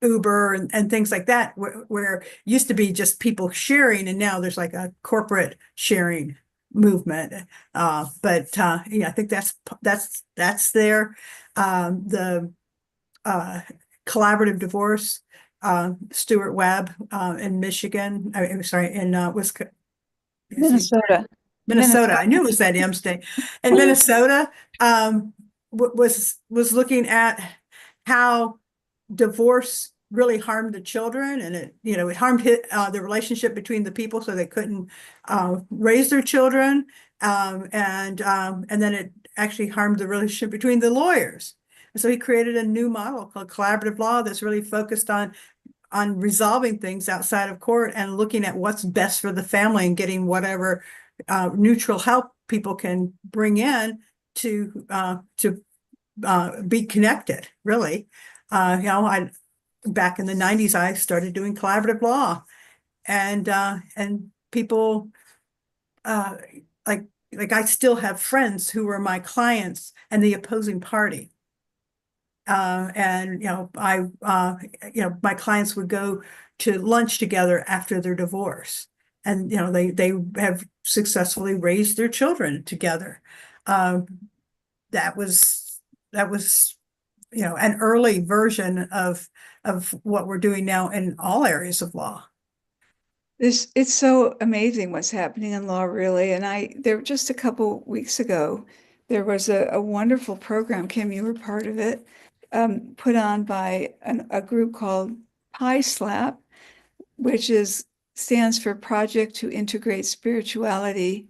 Uber and things like that, where it used to be just people sharing, and now there's like a corporate sharing movement. But I think that's there. The collaborative divorce, Stuart Webb in Michigan. I'm sorry, in Wisconsin. Minnesota. Minnesota. I knew it was that M state. And Minnesota was looking at how divorce really harmed the children, and it harmed the relationship between the people, so they couldn't raise their children, and then it actually harmed the relationship between the lawyers. And so he created a new model called collaborative law that's really focused on resolving things outside of court and looking at what's best for the family and getting whatever neutral help people can bring in to be connected, really. Back in the 90s, I started doing collaborative law, and people like I still have friends who were my clients and the opposing party. And my clients would go to lunch together after their divorce, and they have successfully raised their children together. That was an early version of what we're doing now in all areas of law. It's so amazing what's happening in law, really. And there just a couple weeks ago, there was a wonderful program, Kim, you were part of it, put on by a group called PISLAP, which stands for Project to Integrate Spirituality,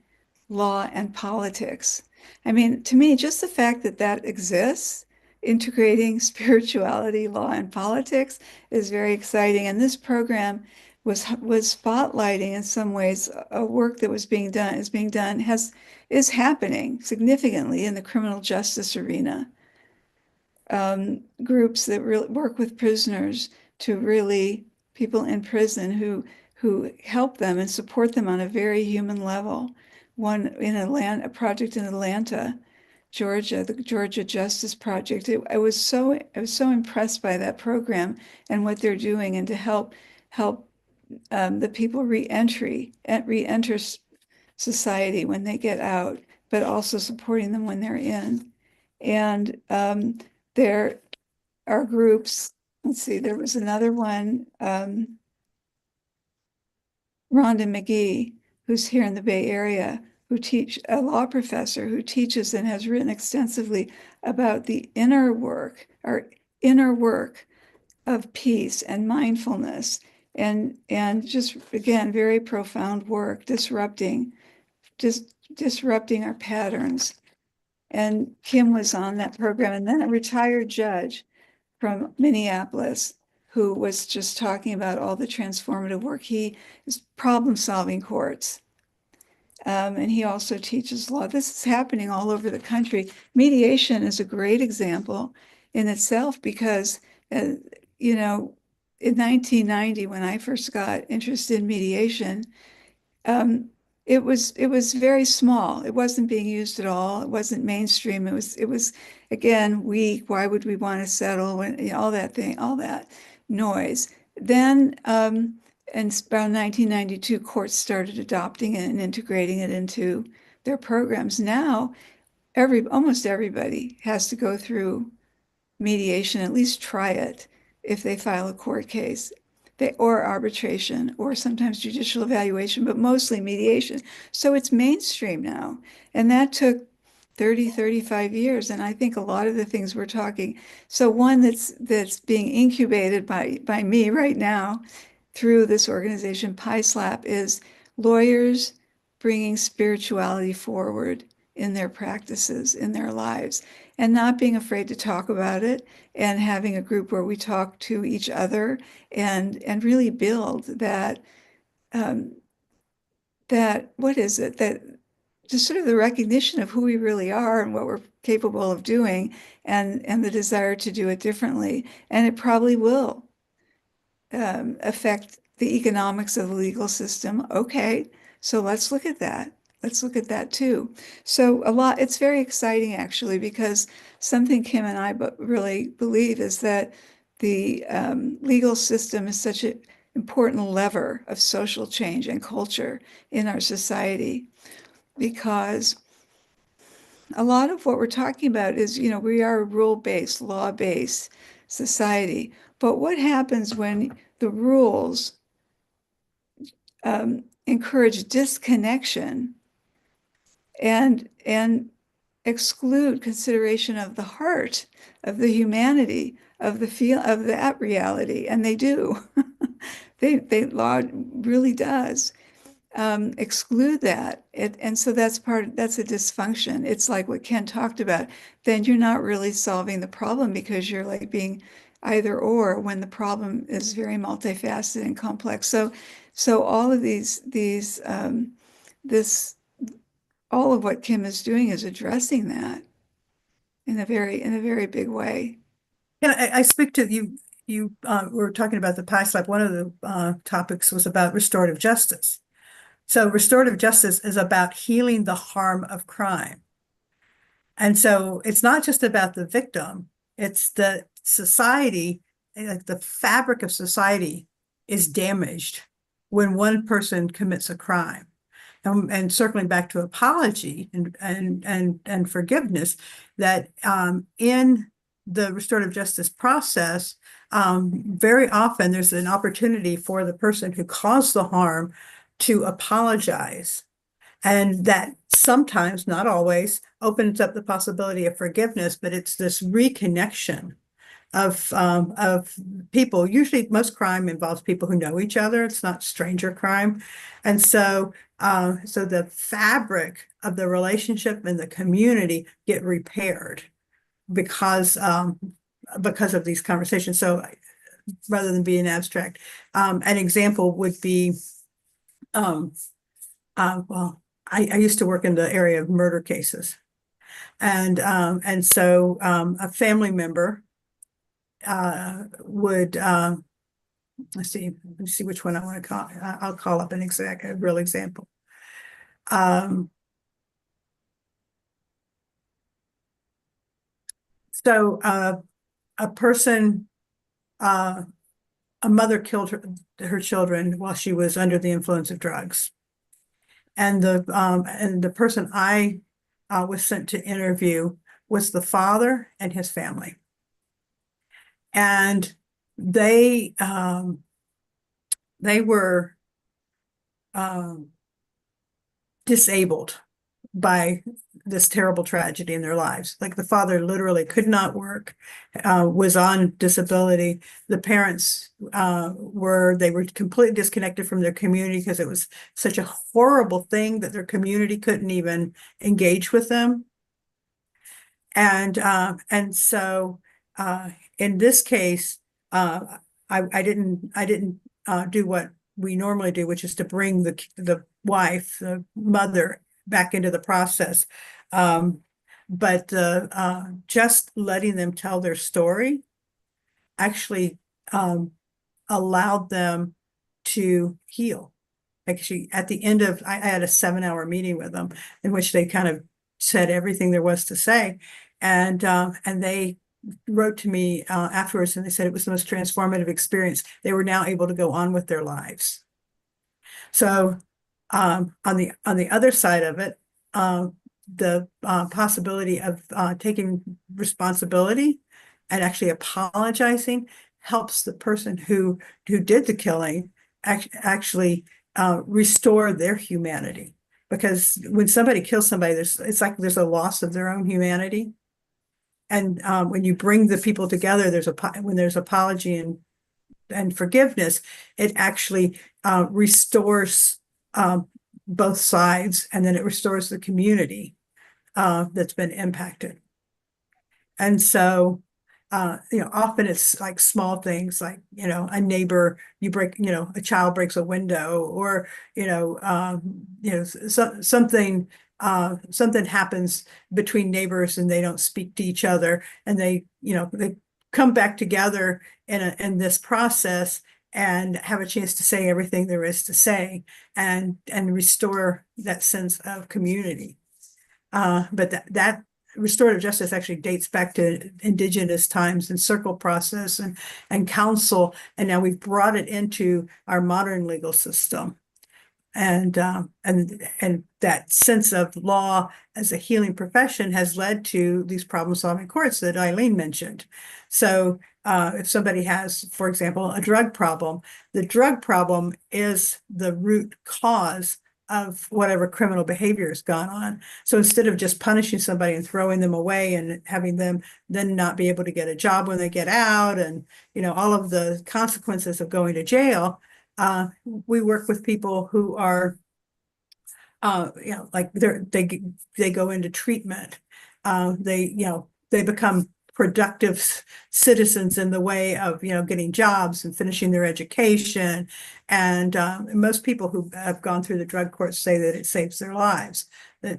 Law, and Politics. I mean, to me, just the fact that exists, integrating spirituality, law, and politics, is very exciting. And this program was spotlighting in some ways a work that is happening significantly in the criminal justice arena. Groups that really work with prisoners people in prison who help them and support them on a very human level. One in a project in Atlanta, Georgia, the Georgia Justice Project. I was so impressed by that program and what they're doing, and to help the people re-enter society when they get out, but also supporting them when they're in. And there are groups. Let's see, there was another one, Rhonda McGee, who's here in the Bay Area, a law professor who teaches and has written extensively about the inner work of peace and mindfulness, and just, again, very profound work, disrupting our patterns. And Kim was on that program. And then a retired judge from Minneapolis who was just talking about all the transformative work. He is problem-solving courts. And he also teaches law. This is happening all over the country. Mediation is a great example in itself because, in 1990, when I first got interested in mediation, it was very small. It wasn't being used at all. It wasn't mainstream. It was again, weak. Why would we want to settle when all that noise? Then and around 1992, courts started adopting it and integrating it into their programs. Now, almost everybody has to go through mediation, at least try it if they file a court case, or arbitration, or sometimes judicial evaluation, but mostly mediation. So it's mainstream now. And that took 30, 35 years. And I think a lot of the things we're talking, so one that's being incubated by me right now through this organization, PISLAP, is lawyers bringing spirituality forward in their practices, in their lives, and not being afraid to talk about it, and having a group where we talk to each other and really build that what is it, that just sort of the recognition of who we really are and what we're capable of doing, and the desire to do it differently. And it probably will affect the economics of the legal system. Okay, so let's look at that. Let's look at that too. So it's very exciting actually, because something Kim and I really believe is that the legal system is such an important lever of social change and culture in our society, because a lot of what we're talking about is, we are a rule-based, law-based society. But what happens when the rules encourage disconnection and exclude consideration of the heart, of the humanity, of that reality, and they do. They law really does exclude that. And so that's a dysfunction. It's like what Ken talked about. Then you're not really solving the problem because you're like being either or when the problem is very multifaceted and complex. So all of this, all of what Kim is doing is addressing that in a very big way. Yeah, I speak to you. You were talking about the past life. One of the topics was about restorative justice. So restorative justice is about healing the harm of crime. And so it's not just about the victim, it's the society, like the fabric of society is damaged when one person commits a crime. And circling back to apology and forgiveness, that in the restorative justice process, very often there's an opportunity for the person who caused the harm to apologize. And that sometimes, not always, opens up the possibility of forgiveness, but it's this reconnection of people. Usually most crime involves people who know each other. It's not stranger crime. And so the fabric of the relationship and the community get repaired because of these conversations. So rather than being abstract, an example would be, well, I used to work in the area of murder cases. And so a family member would, let's see which one I want to call. I'll call up a real example. So a person, a mother killed her children while she was under the influence of drugs. And the person I was sent to interview was the father and his family. And they were disabled by this terrible tragedy in their lives. Like the father literally could not work, was on disability. The parents they were completely disconnected from their community because it was such a horrible thing that their community couldn't even engage with them. And so in this case, I didn't do what we normally do, which is to bring the wife, the mother, back into the process. But just letting them tell their story actually allowed them to heal. Actually, at the end of, I had a 7-hour meeting with them in which they kind of said everything there was to say. And they wrote to me afterwards, and they said it was the most transformative experience. They were now able to go on with their lives. So on the other side of it, the possibility of taking responsibility and actually apologizing helps the person who did the killing actually restore their humanity. Because when somebody kills somebody, it's like there's a loss of their own humanity. And when you bring the people together, when there's apology and forgiveness, it actually restores both sides, and then it restores the community that's been impacted. And so, often it's like small things like, a neighbor, a child breaks a window, or, something happens between neighbors and they don't speak to each other, and they come back together in this process and have a chance to say everything there is to say and restore that sense of community. But that restorative justice actually dates back to indigenous times and circle process and council, and now we've brought it into our modern legal system. And that sense of law as a healing profession has led to these problem-solving courts that Eileen mentioned. So if somebody has, for example, a drug problem, the drug problem is the root cause of whatever criminal behavior has gone on. So instead of just punishing somebody and throwing them away and having them then not be able to get a job when they get out, and all of the consequences of going to jail, we work with people who are like they go into treatment. They become productive citizens in the way of getting jobs and finishing their education. And most people who have gone through the drug courts say that it saves their lives. That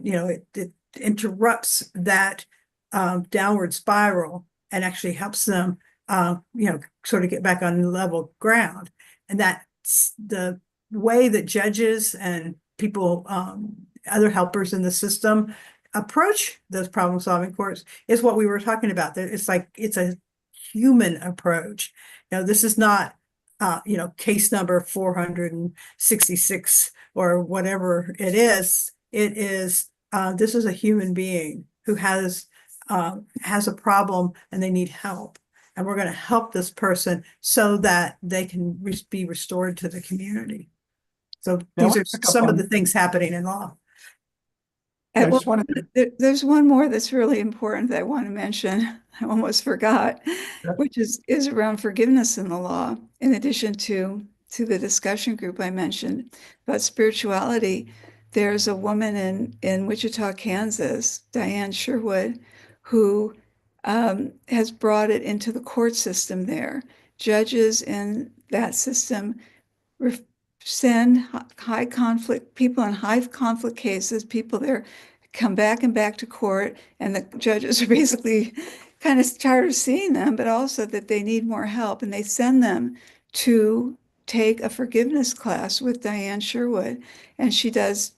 it interrupts that downward spiral and actually helps them sort of get back on level ground. And that's the way that judges and people, other helpers in the system, approach those problem-solving courts is what we were talking about. It's like it's a human approach. This is not case number 466 or whatever it is. It is this is a human being who has a problem and they need help. And we're going to help this person so that they can be restored to the community. So these are some of the things happening in law. I Well, just wanted there's one more that's really important that I want to mention. I almost forgot, Sure. which is around forgiveness in the law, in addition to the discussion group I mentioned about spirituality. There's a woman in Wichita, Kansas, Diane Sherwood, who has brought it into the court system there. Judges in that system send high conflict people in high conflict cases, people there come back and back to court, and the judges are basically kind of tired of seeing them, but also that they need more help, and they send them to take a forgiveness class with Diane Sherwood, and she does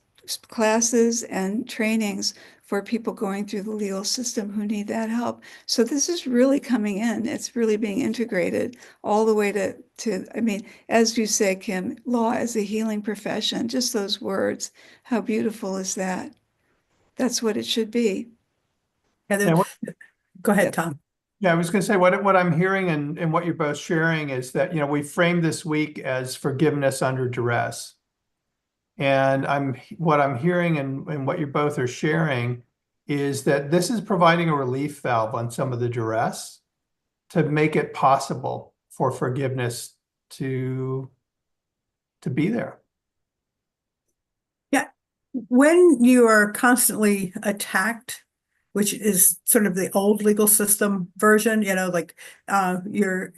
classes and trainings for people going through the legal system who need that help. So this is really coming in. It's really being integrated all the way to I mean, as you say, Kim, law as a healing profession, just those words, how beautiful is that? That's what it should be. Go ahead, Tom. Yeah, I was going to say what I'm hearing and what you're both sharing is that, we framed this week as forgiveness under duress. And what I'm hearing and what you both are sharing is that this is providing a relief valve on some of the duress to make it possible for forgiveness to be there. Yeah. When you are constantly attacked, which is sort of the old legal system version, like you're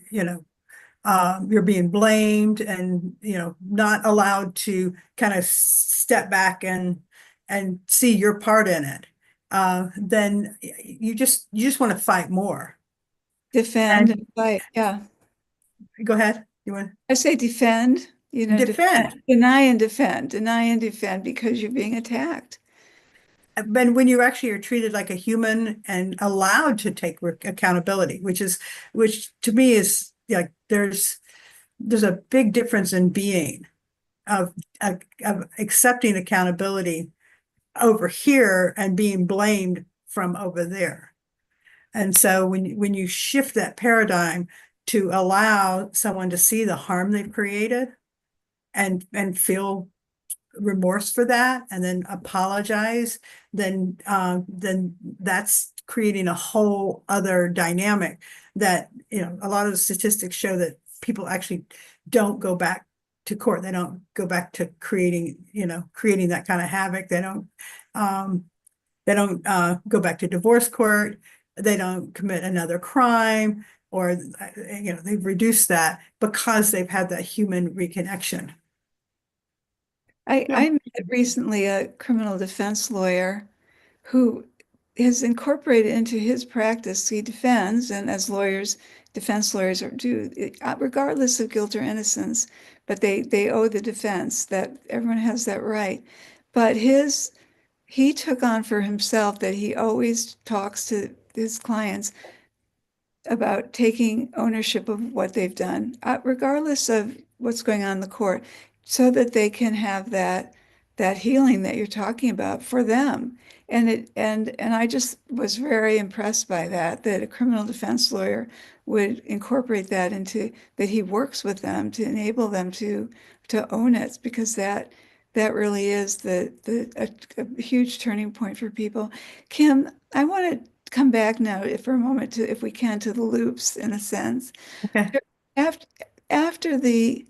being blamed and not allowed to kind of step back and see your part in it, then you just want to fight more. Defend and fight. Yeah. Go ahead. You want? I say defend. Defend. Deny and defend because you're being attacked. But when you actually are treated like a human and allowed to take accountability, which to me is like there's a big difference in being of accepting accountability over here and being blamed from over there. And so when you shift that paradigm to allow someone to see the harm they've created and feel remorse for that and then apologize, then that's creating a whole other dynamic that a lot of the statistics show that people actually don't go back to court. They don't go back to creating that kind of havoc. They don't go back to divorce court. They don't commit another crime, or they've reduced that because they've had that human reconnection. I met recently a criminal defense lawyer who has incorporated into his practice, he defends, and as lawyers, defense lawyers do, regardless of guilt or innocence, but they owe the defense, that everyone has that right. But he took on for himself that he always talks to his clients about taking ownership of what they've done, regardless of what's going on in the court, so that they can have that healing that you're talking about for them. And I just was very impressed by that a criminal defense lawyer would incorporate that into that he works with them to enable them to own it, because that that really is a huge turning point for people. Kim, I want to come back now for a moment to, if we can, to the loops in a sense. Okay. After the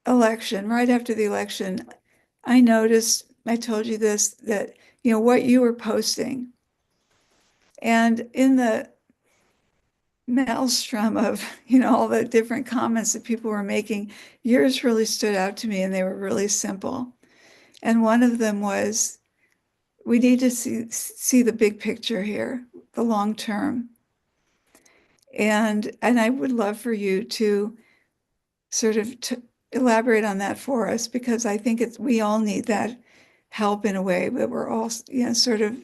election, right after the election, I noticed, I told you this, that, what you were posting. And in the maelstrom of, all the different comments that people were making, yours really stood out to me, and they were really simple. And one of them was, we need to see the big picture here, the long term. And I would love for you to sort of elaborate on that for us, because I think we all need that help in a way, but we're all, sort of,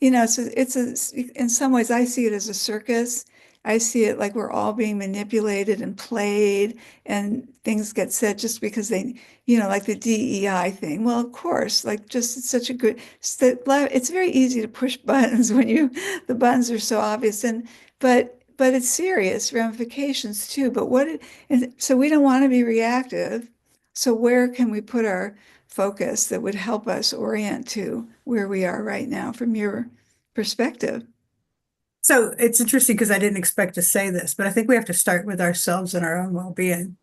in some ways I see it as a circus. I see it like we're all being manipulated and played, and things get said just because they, like the DEI thing. Well, of course, like, just it's such a good, it's very easy to push buttons when the buttons are so obvious, but it's serious ramifications too. And so we don't want to be reactive. So where can we put our focus that would help us orient to where we are right now from your perspective? So it's interesting because I didn't expect to say this, but I think we have to start with ourselves and our own well-being.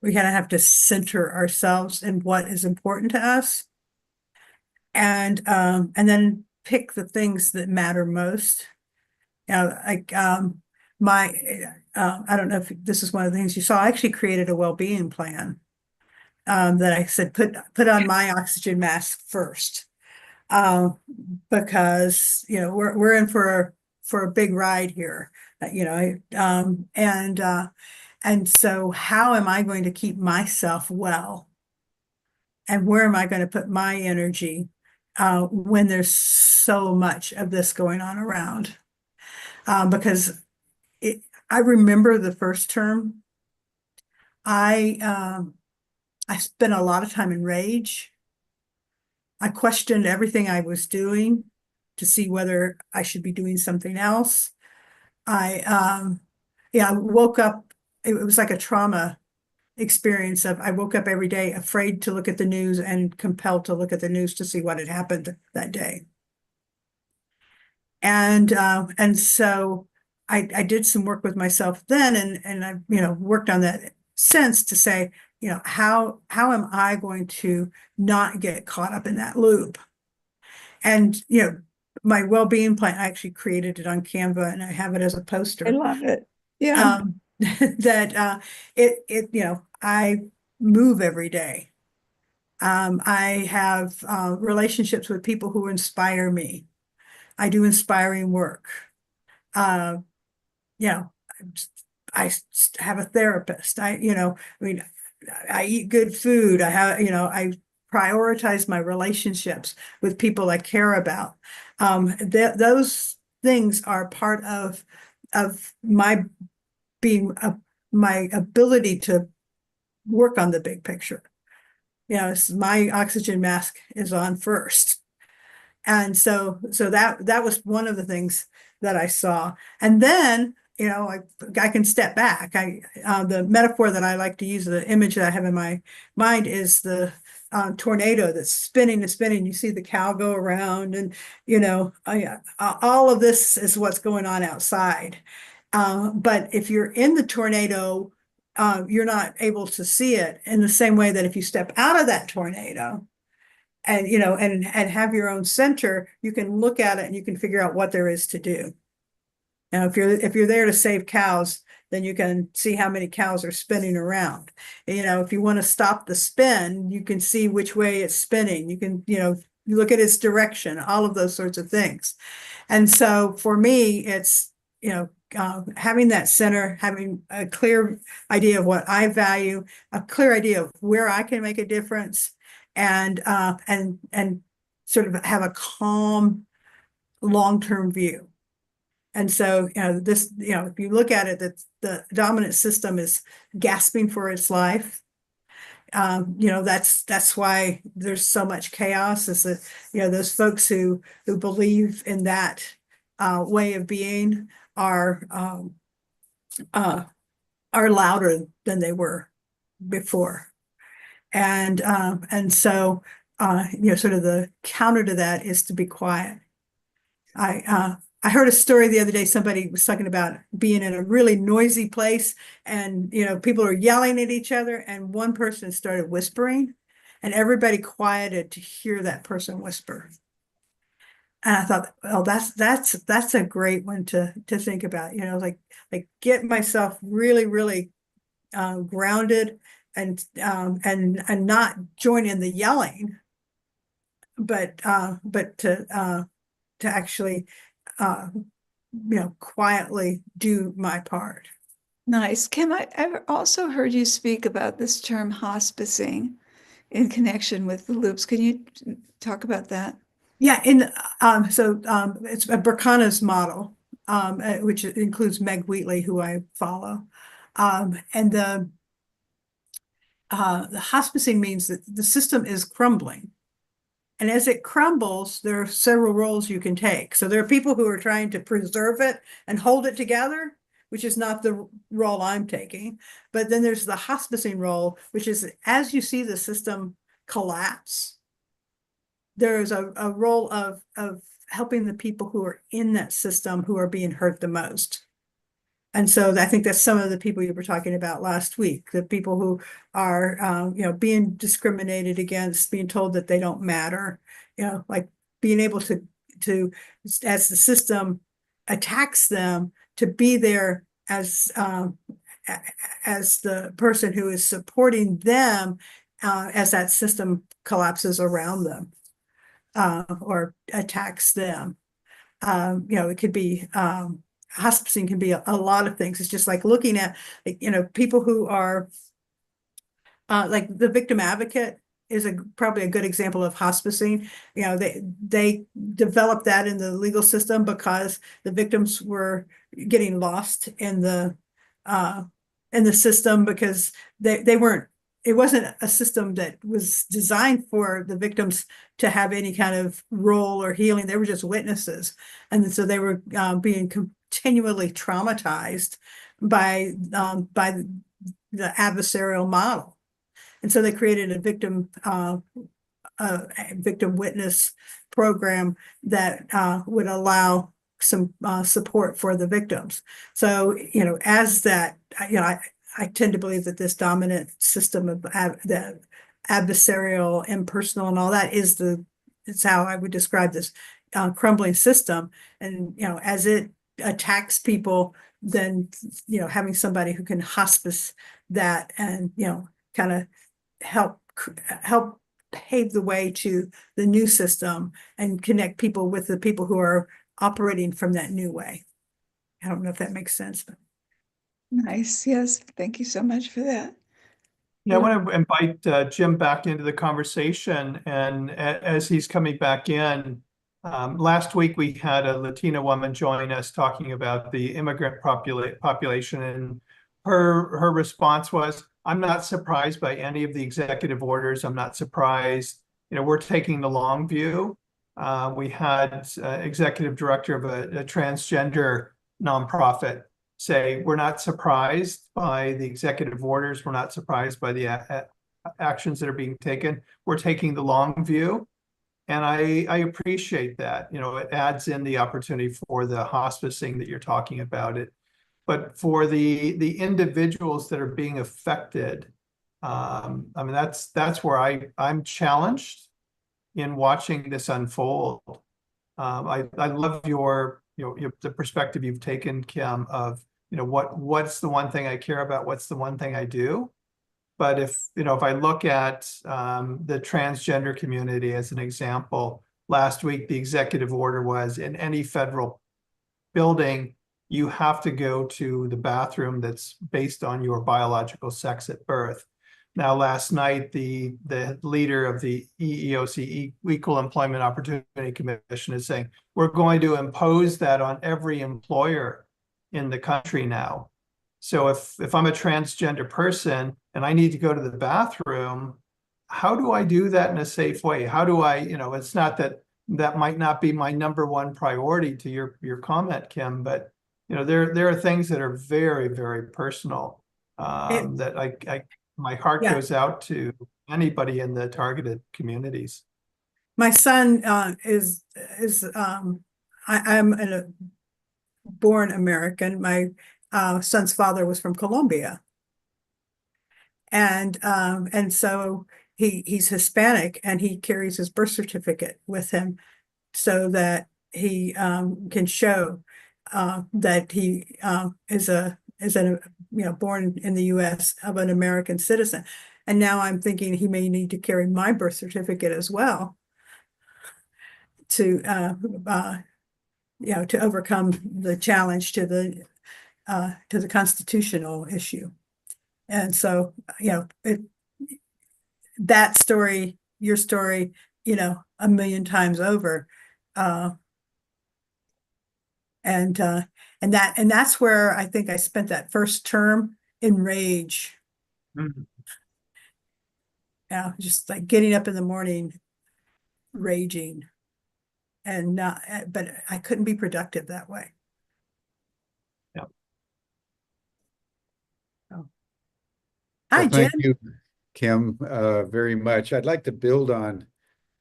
We kind of have to center ourselves in what is important to us, and then pick the things that matter most. Like I don't know if this is one of the things you saw. I actually created a well-being plan that I said put on my oxygen mask first, because we're in for a big ride here, and so how am I going to keep myself well, and where am I going to put my energy when there's so much of this going on around? Because I remember the first term, I spent a lot of time in rage. I questioned everything I was doing to see whether I should be doing something else. I woke up, it was like a trauma experience of, I woke up every day afraid to look at the news and compelled to look at the news to see what had happened that day. And so I did some work with myself then, and I worked on that since, to say, how am I going to not get caught up in that loop? And my well-being plan, I actually created it on Canva, and I have it as a poster. I love it. Yeah. That I move every day. I have relationships with people who inspire me. I do inspiring work. I have a therapist. I eat good food. I prioritize my relationships with people I care about. Those things are part of my being my ability to work on the big picture. My oxygen mask is on first. And so that was one of the things that I saw. And then, I can step back. The metaphor that I like to use, the image that I have in my mind, is the tornado that's spinning and spinning. You see the cow go around, and all of this is what's going on outside. But if you're in the tornado, you're not able to see it in the same way that if you step out of that tornado and and have your own center, you can look at it and you can figure out what there is to do. Now, if you're there to save cows, then you can see how many cows are spinning around. If you want to stop the spin, you can see which way it's spinning. You can, you look at its direction, all of those sorts of things. And so for me, it's, having that center, having a clear idea of what I value, a clear idea of where I can make a difference, and sort of have a calm, long-term view. And so, if you look at it, that the dominant system is gasping for its life. That's why there's so much chaos, is that, those folks who believe in that way of being are louder than they were before. And so, sort of the counter to that is to be quiet. I heard a story the other day. Somebody was talking about being in a really noisy place, and people are yelling at each other, and one person started whispering, and everybody quieted to hear that person whisper. And I thought, well, that's a great one to think about. Like get myself really, really grounded and not join in the yelling, but to actually quietly do my part. Nice. Kim, I've also heard you speak about this term hospicing in connection with the loops. Can you talk about that? Yeah, it's a Berkana's model, which includes Meg Wheatley, who I follow. And the hospicing means that the system is crumbling. And as it crumbles, there are several roles you can take. So there are people who are trying to preserve it and hold it together, which is not the role I'm taking. But then there's the hospicing role, which is as you see the system collapse, there's a role of helping the people who are in that system who are being hurt the most. And so I think that's some of the people you were talking about last week, the people who are, being discriminated against, being told that they don't matter, like being able to, as the system attacks them, to be there as the person who is supporting them as that system collapses around them or attacks them. It could be, hospicing can be a lot of things. It's just like looking at, people who are like the victim advocate is probably a good example of hospicing. They developed that in the legal system because the victims were getting lost in the system because they weren't. It wasn't a system that was designed for the victims to have any kind of role or healing. They were just witnesses, and so they were being continually traumatized by the adversarial model. And so they created a victim witness program that would allow some support for the victims. So, as that, I tend to believe that this dominant system of the adversarial, impersonal, and all that it's how I would describe this crumbling system. And, as it attacks people, then, having somebody who can hospice that and, kind of help pave the way to the new system and connect people with the people who are operating from that new way. I don't know if that makes sense, but. Nice. Yes. Thank you so much for that. Yeah, I want to invite Jim back into the conversation. And as he's coming back in, last week we had a Latina woman join us talking about the immigrant population. And her response was, I'm not surprised by any of the executive orders. I'm not surprised. We're taking the long view. We had executive director of a transgender nonprofit say, we're not surprised by the executive orders. We're not surprised by the actions that are being taken. We're taking the long view. And I appreciate that. It adds in the opportunity for the hospicing that you're talking about it. But for the individuals that are being affected, that's where I'm challenged in watching this unfold. I love the perspective you've taken, Kim, of what's the one thing I care about, what's the one thing I do. But if I look at the transgender community as an example, last week the executive order was in any federal building, you have to go to the bathroom that's based on your biological sex at birth. Now, last night, the leader of the EEOC, Equal Employment Opportunity Commission, is saying, we're going to impose that on every employer in the country now. So if I'm a transgender person and I need to go to the bathroom, how do I do that in a safe way? How do I, it's not that might not be my number one priority to your comment, Kim, but there are things that are very, very personal that I my heart Yeah. goes out to anybody in the targeted communities. My son I'm a born American. My son's father was from Colombia. And so he's Hispanic, and he carries his birth certificate with him so that he can show that he born in the U.S. of an American citizen. And now I'm thinking he may need to carry my birth certificate as well to to overcome the challenge to the constitutional issue. And so, that story, your story, a million times over. And that's where I think I spent that first term in rage. Mhm. Yeah, just like getting up in the morning, raging, and not, but I couldn't be productive that way. Yeah. Oh. Well, Hi, Jen. thank you, Kim, very much. I'd like to build on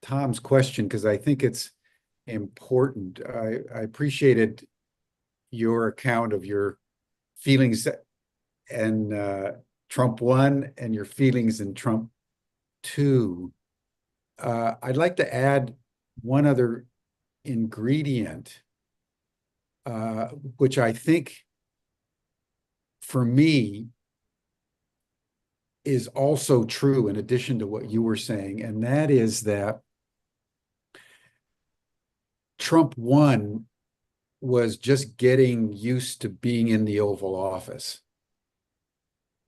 Tom's question because I think it's important. I appreciated your account of your feelings and Trump 1 and your feelings in Trump 2. I'd like to add one other ingredient, which I think for me is also true in addition to what you were saying, and that is that Trump 1 was just getting used to being in the Oval Office.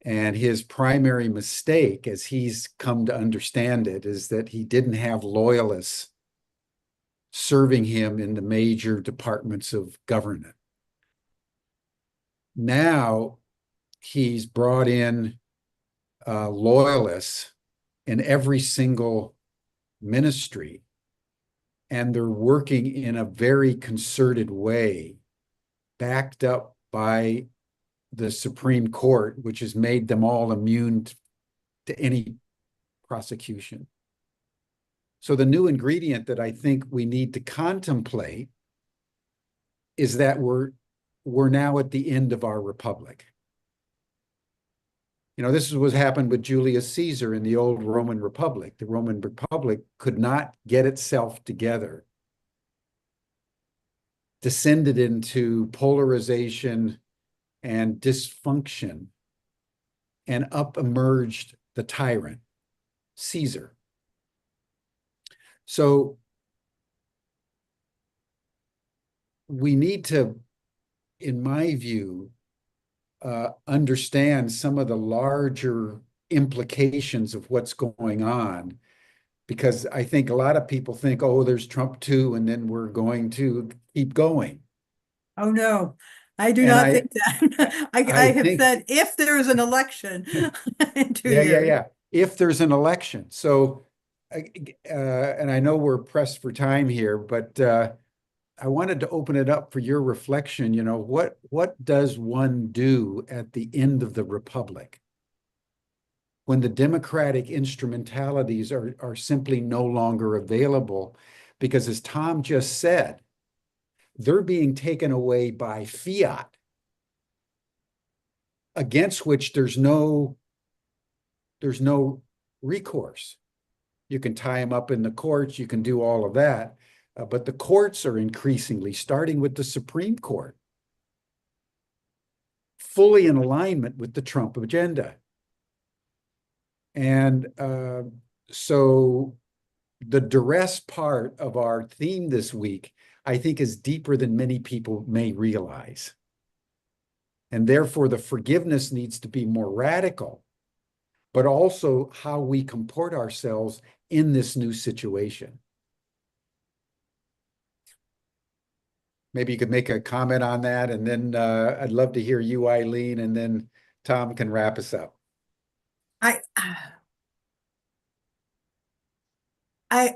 And his primary mistake, as he's come to understand it, is that he didn't have loyalists serving him in the major departments of government. Now he's brought in loyalists in every single ministry, and they're working in a very concerted way, backed up by the Supreme Court, which has made them all immune to any prosecution. So the new ingredient that I think we need to contemplate is that we're now at the end of our republic. This is what happened with Julius Caesar in the old Roman Republic. The Roman Republic could not get itself together, descended into polarization and dysfunction, and up emerged the tyrant, Caesar. So we need to, in my view, understand some of the larger implications of what's going on, because I think a lot of people think, oh, there's Trump 2, and then we're going to keep going. Oh, no, I do not think that. I have said if there is an election in 2 years. Yeah. If there's an election. So, and I know we're pressed for time here, but I wanted to open it up for your reflection. What does one do at the end of the republic when the democratic instrumentalities are simply no longer available? Because as Tom just said, they're being taken away by fiat, against which there's no recourse. You can tie them up in the courts, you can do all of that. But the courts are increasingly, starting with the Supreme Court, fully in alignment with the Trump agenda. And so the duress part of our theme this week, I think, is deeper than many people may realize. And therefore, the forgiveness needs to be more radical, but also how we comport ourselves in this new situation. Maybe you could make a comment on that, and then I'd love to hear you, Eileen, and then Tom can wrap us up. I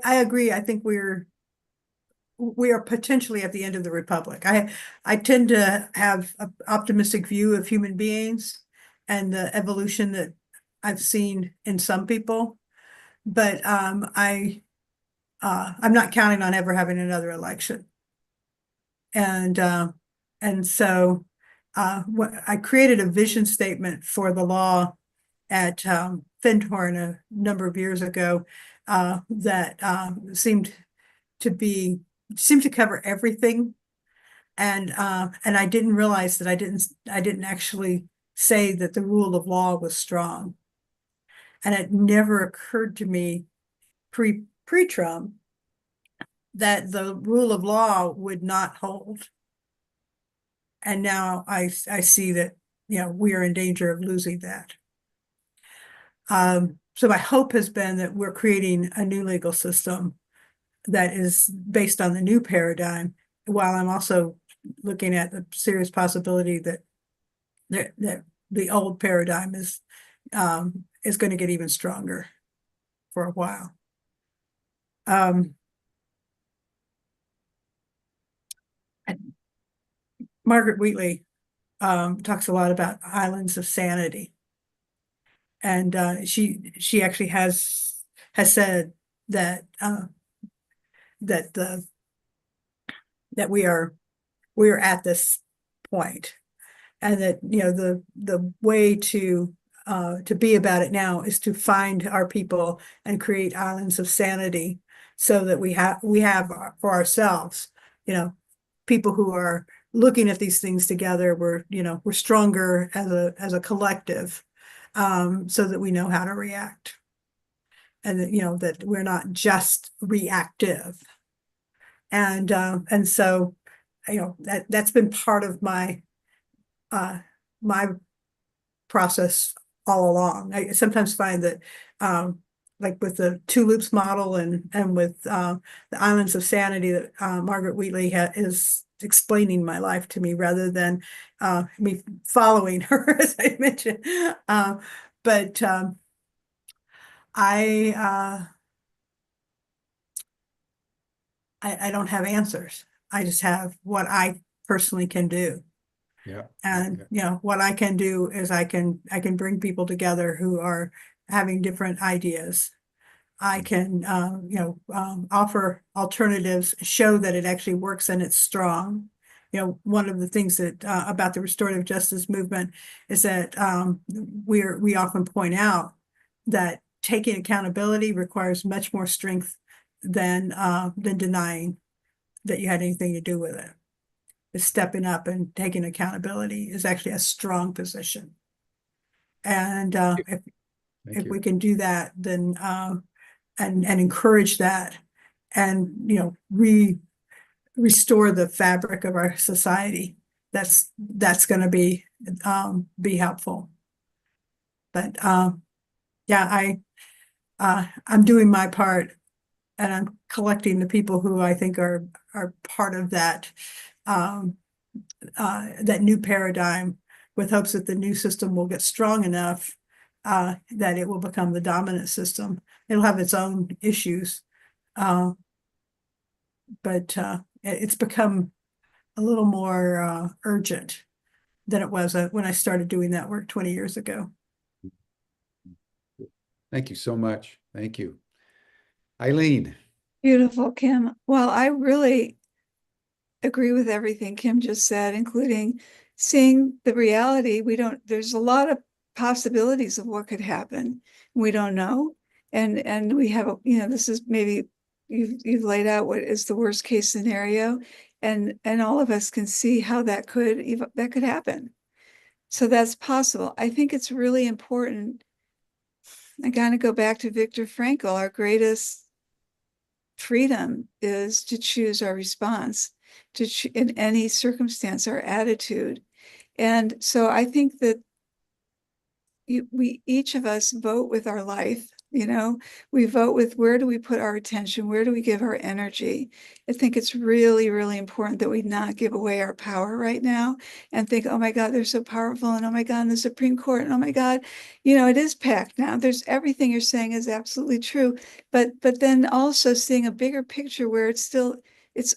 agree. I think we are potentially at the end of the republic. I tend to have an optimistic view of human beings and the evolution that I've seen in some people, but I'm not counting on ever having another election. And so I created a vision statement for the law at Findhorn a number of years ago that seemed to cover everything. And I didn't realize that I didn't actually say that the rule of law was strong. And it never occurred to me pre-Trump that the rule of law would not hold. And now I see that, we are in danger of losing that. So my hope has been that we're creating a new legal system that is based on the new paradigm, while I'm also looking at the serious possibility that the old paradigm is going to get even stronger for a while. Margaret Wheatley talks a lot about islands of sanity, and she actually has said that that we are at this point, and that the way to be about it now is to find our people and create islands of sanity, so that we have for ourselves, people who are looking at these things together. We're stronger as a collective, so that we know how to react, and that that we're not just reactive. And so that's been part of my my process all along. I sometimes find that like with the two loops model and with the islands of sanity, that Margaret Wheatley is explaining my life to me rather than me following her, as I mentioned. But I don't have answers. I just have what I personally can do. Yeah. And what I can do is I can bring people together who are having different ideas. I can offer alternatives, show that it actually works and it's strong. One of the things that about the restorative justice movement is that we often point out that taking accountability requires much more strength than denying that you had anything to do with it. Stepping up and taking accountability is actually a strong position. And if we can do that, then and encourage that, and restore the fabric of our society, that's going to be helpful. But yeah, I'm doing my part, and I'm collecting the people who I think are part of that that new paradigm, with hopes that the new system will get strong enough that it will become the dominant system. It'll have its own issues, but it's become a little more urgent than it was when I started doing that work 20 years ago. Thank you so much. Thank you. Eileen. Beautiful, Kim. Well, I really agree with everything Kim just said, including seeing the reality. There's a lot of possibilities of what could happen. We don't know. And we have, this is maybe you've laid out what is the worst case scenario, and all of us can see how that could happen. So that's possible. I think it's really important. I kind of go back to Viktor Frankl. Our greatest freedom is to choose our response in any circumstance, our attitude. And so I think that we each of us vote with our life. We vote with, where do we put our attention? Where do we give our energy? I think it's really, really important that we not give away our power right now and think, oh my God, they're so powerful. And oh my God, in the Supreme Court. And oh my God, it is packed now. There's everything you're saying is absolutely true. But then also seeing a bigger picture where it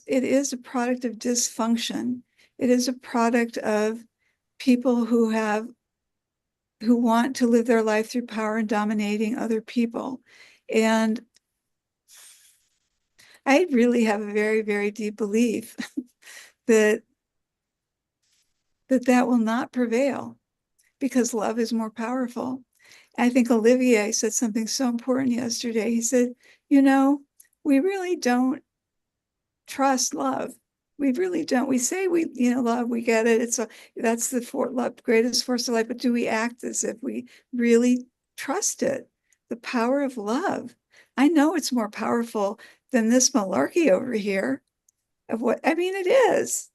is a product of dysfunction. It is a product of people who have who want to live their life through power and dominating other people. And I really have a very, very deep belief that that will not prevail, because love is more powerful. I think Olivier said something so important yesterday. He said, you know, we really don't trust love. We really don't. We say we, love, we get it. That's the greatest force of life. But do we act as if we really trust it? The power of love. I know it's more powerful than this malarkey over here of what, I mean, it is.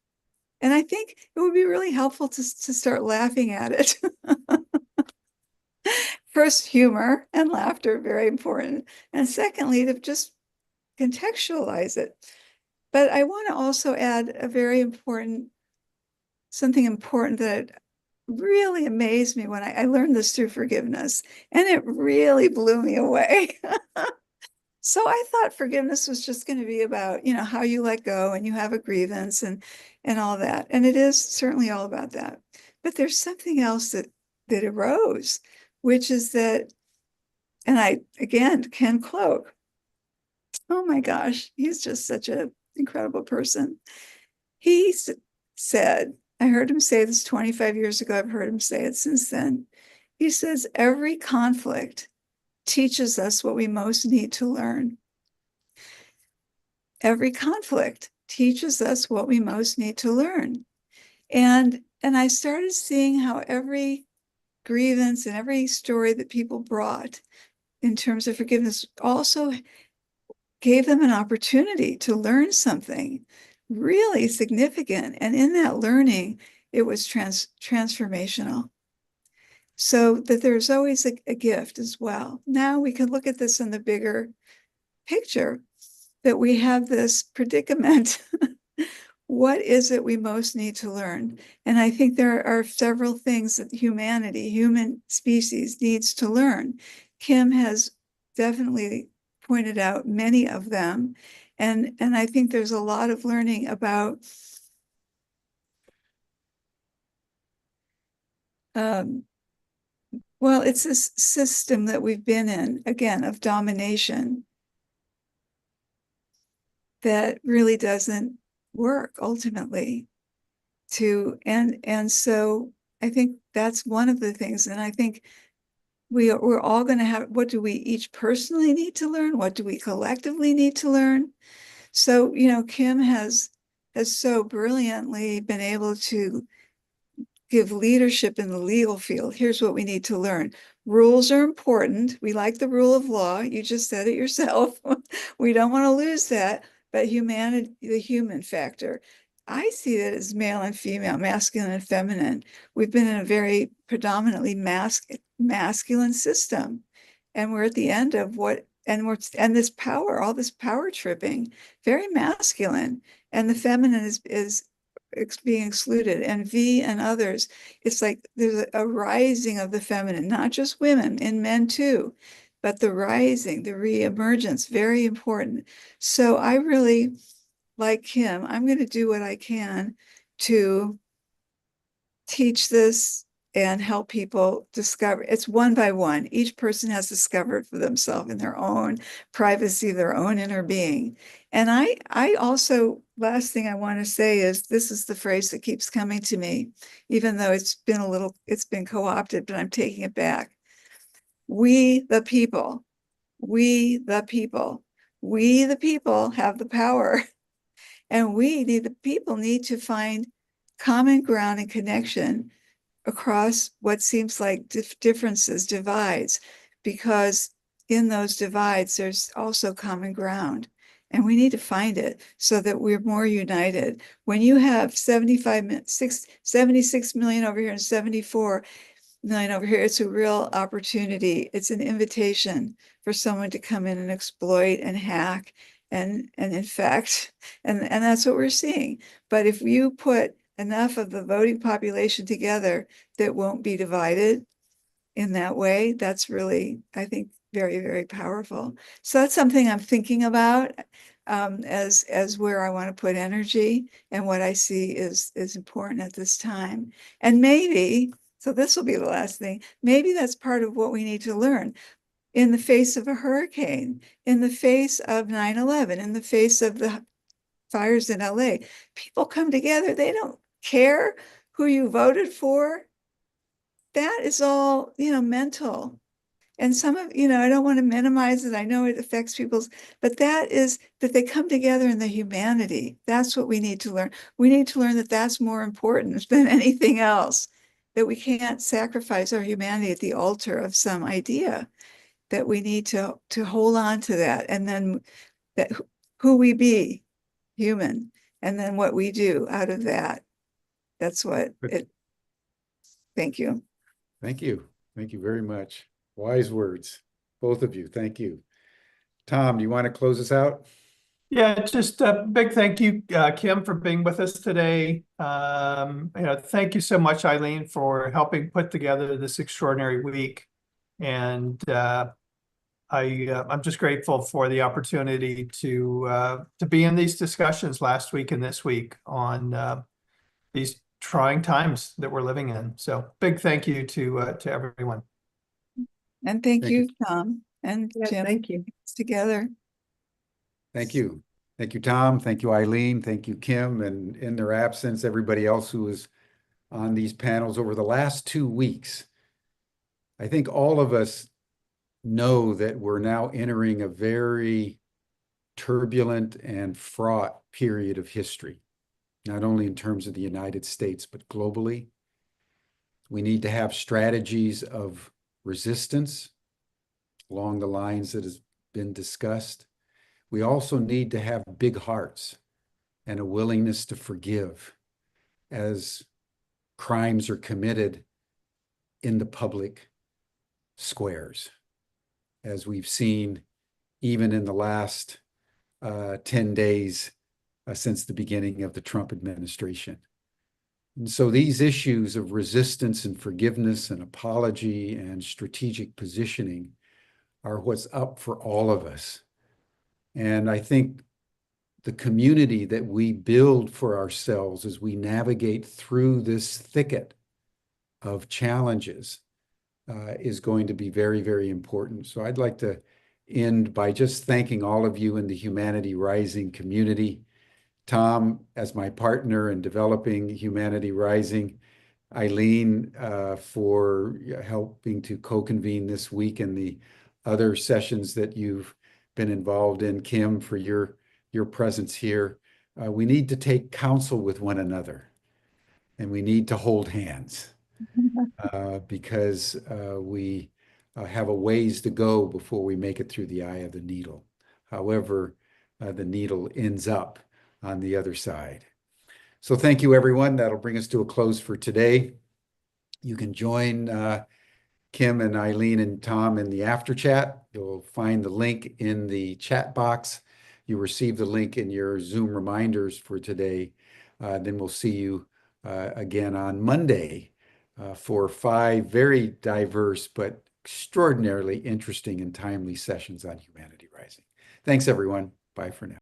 And I think it would be really helpful to start laughing at it. First, humor and laughter, very important. And secondly, to just contextualize it. But I want to also add something important that really amazed me when I learned this through forgiveness, and it really blew me away. So I thought forgiveness was just going to be about, how you let go and you have a grievance and all that. And it is certainly all about that. But there's something else that arose, which is that, and I, again, Ken Cloak, oh my gosh, he's just such an incredible person. He said, I heard him say this 25 years ago, I've heard him say it since then. He says, every conflict teaches us what we most need to learn. Every conflict teaches us what we most need to learn. And I started seeing how every grievance and every story that people brought in terms of forgiveness also gave them an opportunity to learn something really significant. And in that learning, it was transformational. So that there's always a gift as well. Now we can look at this in the bigger picture, that we have this predicament. What is it we most need to learn? And I think there are several things that human species, needs to learn. Kim has definitely pointed out many of them. And I think there's a lot of learning about well, it's this system that we've been in, again, of domination that really doesn't work ultimately. And so I think that's one of the things. And I think we're all going to have, what do we each personally need to learn? What do we collectively need to learn? So, Kim has so brilliantly been able to give leadership in the legal field. Here's what we need to learn. Rules are important. We like the rule of law. You just said it yourself. We don't want to lose that. But humanity, the human factor, I see that as male and female, masculine and feminine. We've been in a very predominantly masculine system. And we're at the end of and this power, all this power tripping, very masculine. And the feminine is being excluded, and V and others, it's like there's a rising of the feminine, not just women, in men too, but the rising, the re-emergence, very important. So I really, like him, I'm going to do what I can to teach this and help people discover. It's one by one. Each person has discovered for themselves in their own privacy, their own inner being. And I also, last thing I want to say is, this is the phrase that keeps coming to me, even though it's been co-opted, but I'm taking it back. We the people, we the people, we the people have the power. And the people need to find common ground and connection across what seems like differences, divides, because in those divides, there's also common ground. And we need to find it so that we're more united. When you have 76 million over here and 74 million over here, it's a real opportunity. It's an invitation for someone to come in and exploit and hack and infect. And that's what we're seeing. But if you put enough of the voting population together that won't be divided in that way, that's really, I think, very, very powerful. So that's something I'm thinking about as where I want to put energy, and what I see is important at this time. And maybe So this will be the last thing. Maybe that's part of what we need to learn in the face of a hurricane, in the face of 9/11, in the face of the fires in LA. People come together. They don't care who you voted for. That is all, mental. And some of, I don't want to minimize it. I know it affects people's, but that is that they come together in the humanity. That's what we need to learn. We need to learn that that's more important than anything else, that we can't sacrifice our humanity at the altar of some idea, that we need to hold on to that. And then that who we be, human, and then what we do out of that. That's what it, thank you. Thank you. Thank you very much. Wise words, both of you. Thank you. Tom, do you want to close us out? Yeah, just a big thank you, Kim, for being with us today. Thank you so much, Eileen, for helping put together this extraordinary week. And I'm just grateful for the opportunity to be in these discussions last week and this week on these trying times that we're living in. So big thank you to everyone. And thank you, Tom and Jim. Thank you. Together. Thank you. Thank you, Tom. Thank you, Eileen. Thank you, Kim. And in their absence, everybody else who was on these panels over the last 2 weeks. I think all of us know that we're now entering a very turbulent and fraught period of history, not only in terms of the United States, but globally. We need to have strategies of resistance along the lines that has been discussed. We also need to have big hearts and a willingness to forgive as crimes are committed in the public squares, as we've seen even in the last 10 days since the beginning of the Trump administration. And so these issues of resistance and forgiveness and apology and strategic positioning are what's up for all of us. And I think the community that we build for ourselves as we navigate through this thicket of challenges is going to be very, very important. So I'd like to end by just thanking all of you in the Humanity Rising community. Tom, as my partner in developing Humanity Rising, Eileen for helping to co-convene this week and the other sessions that you've been involved in, Kim, for your presence here. We need to take counsel with one another, and we need to hold hands because we have a ways to go before we make it through the eye of the needle. However, the needle ends up on the other side. So thank you, everyone. That'll bring us to a close for today. You can join Kim and Eileen and Tom in the after chat. You'll find the link in the chat box. You receive the link in your Zoom reminders for today. Then we'll see you again on Monday for 5 very diverse but extraordinarily interesting and timely sessions on Humanity Rising. Thanks, everyone. Bye for now.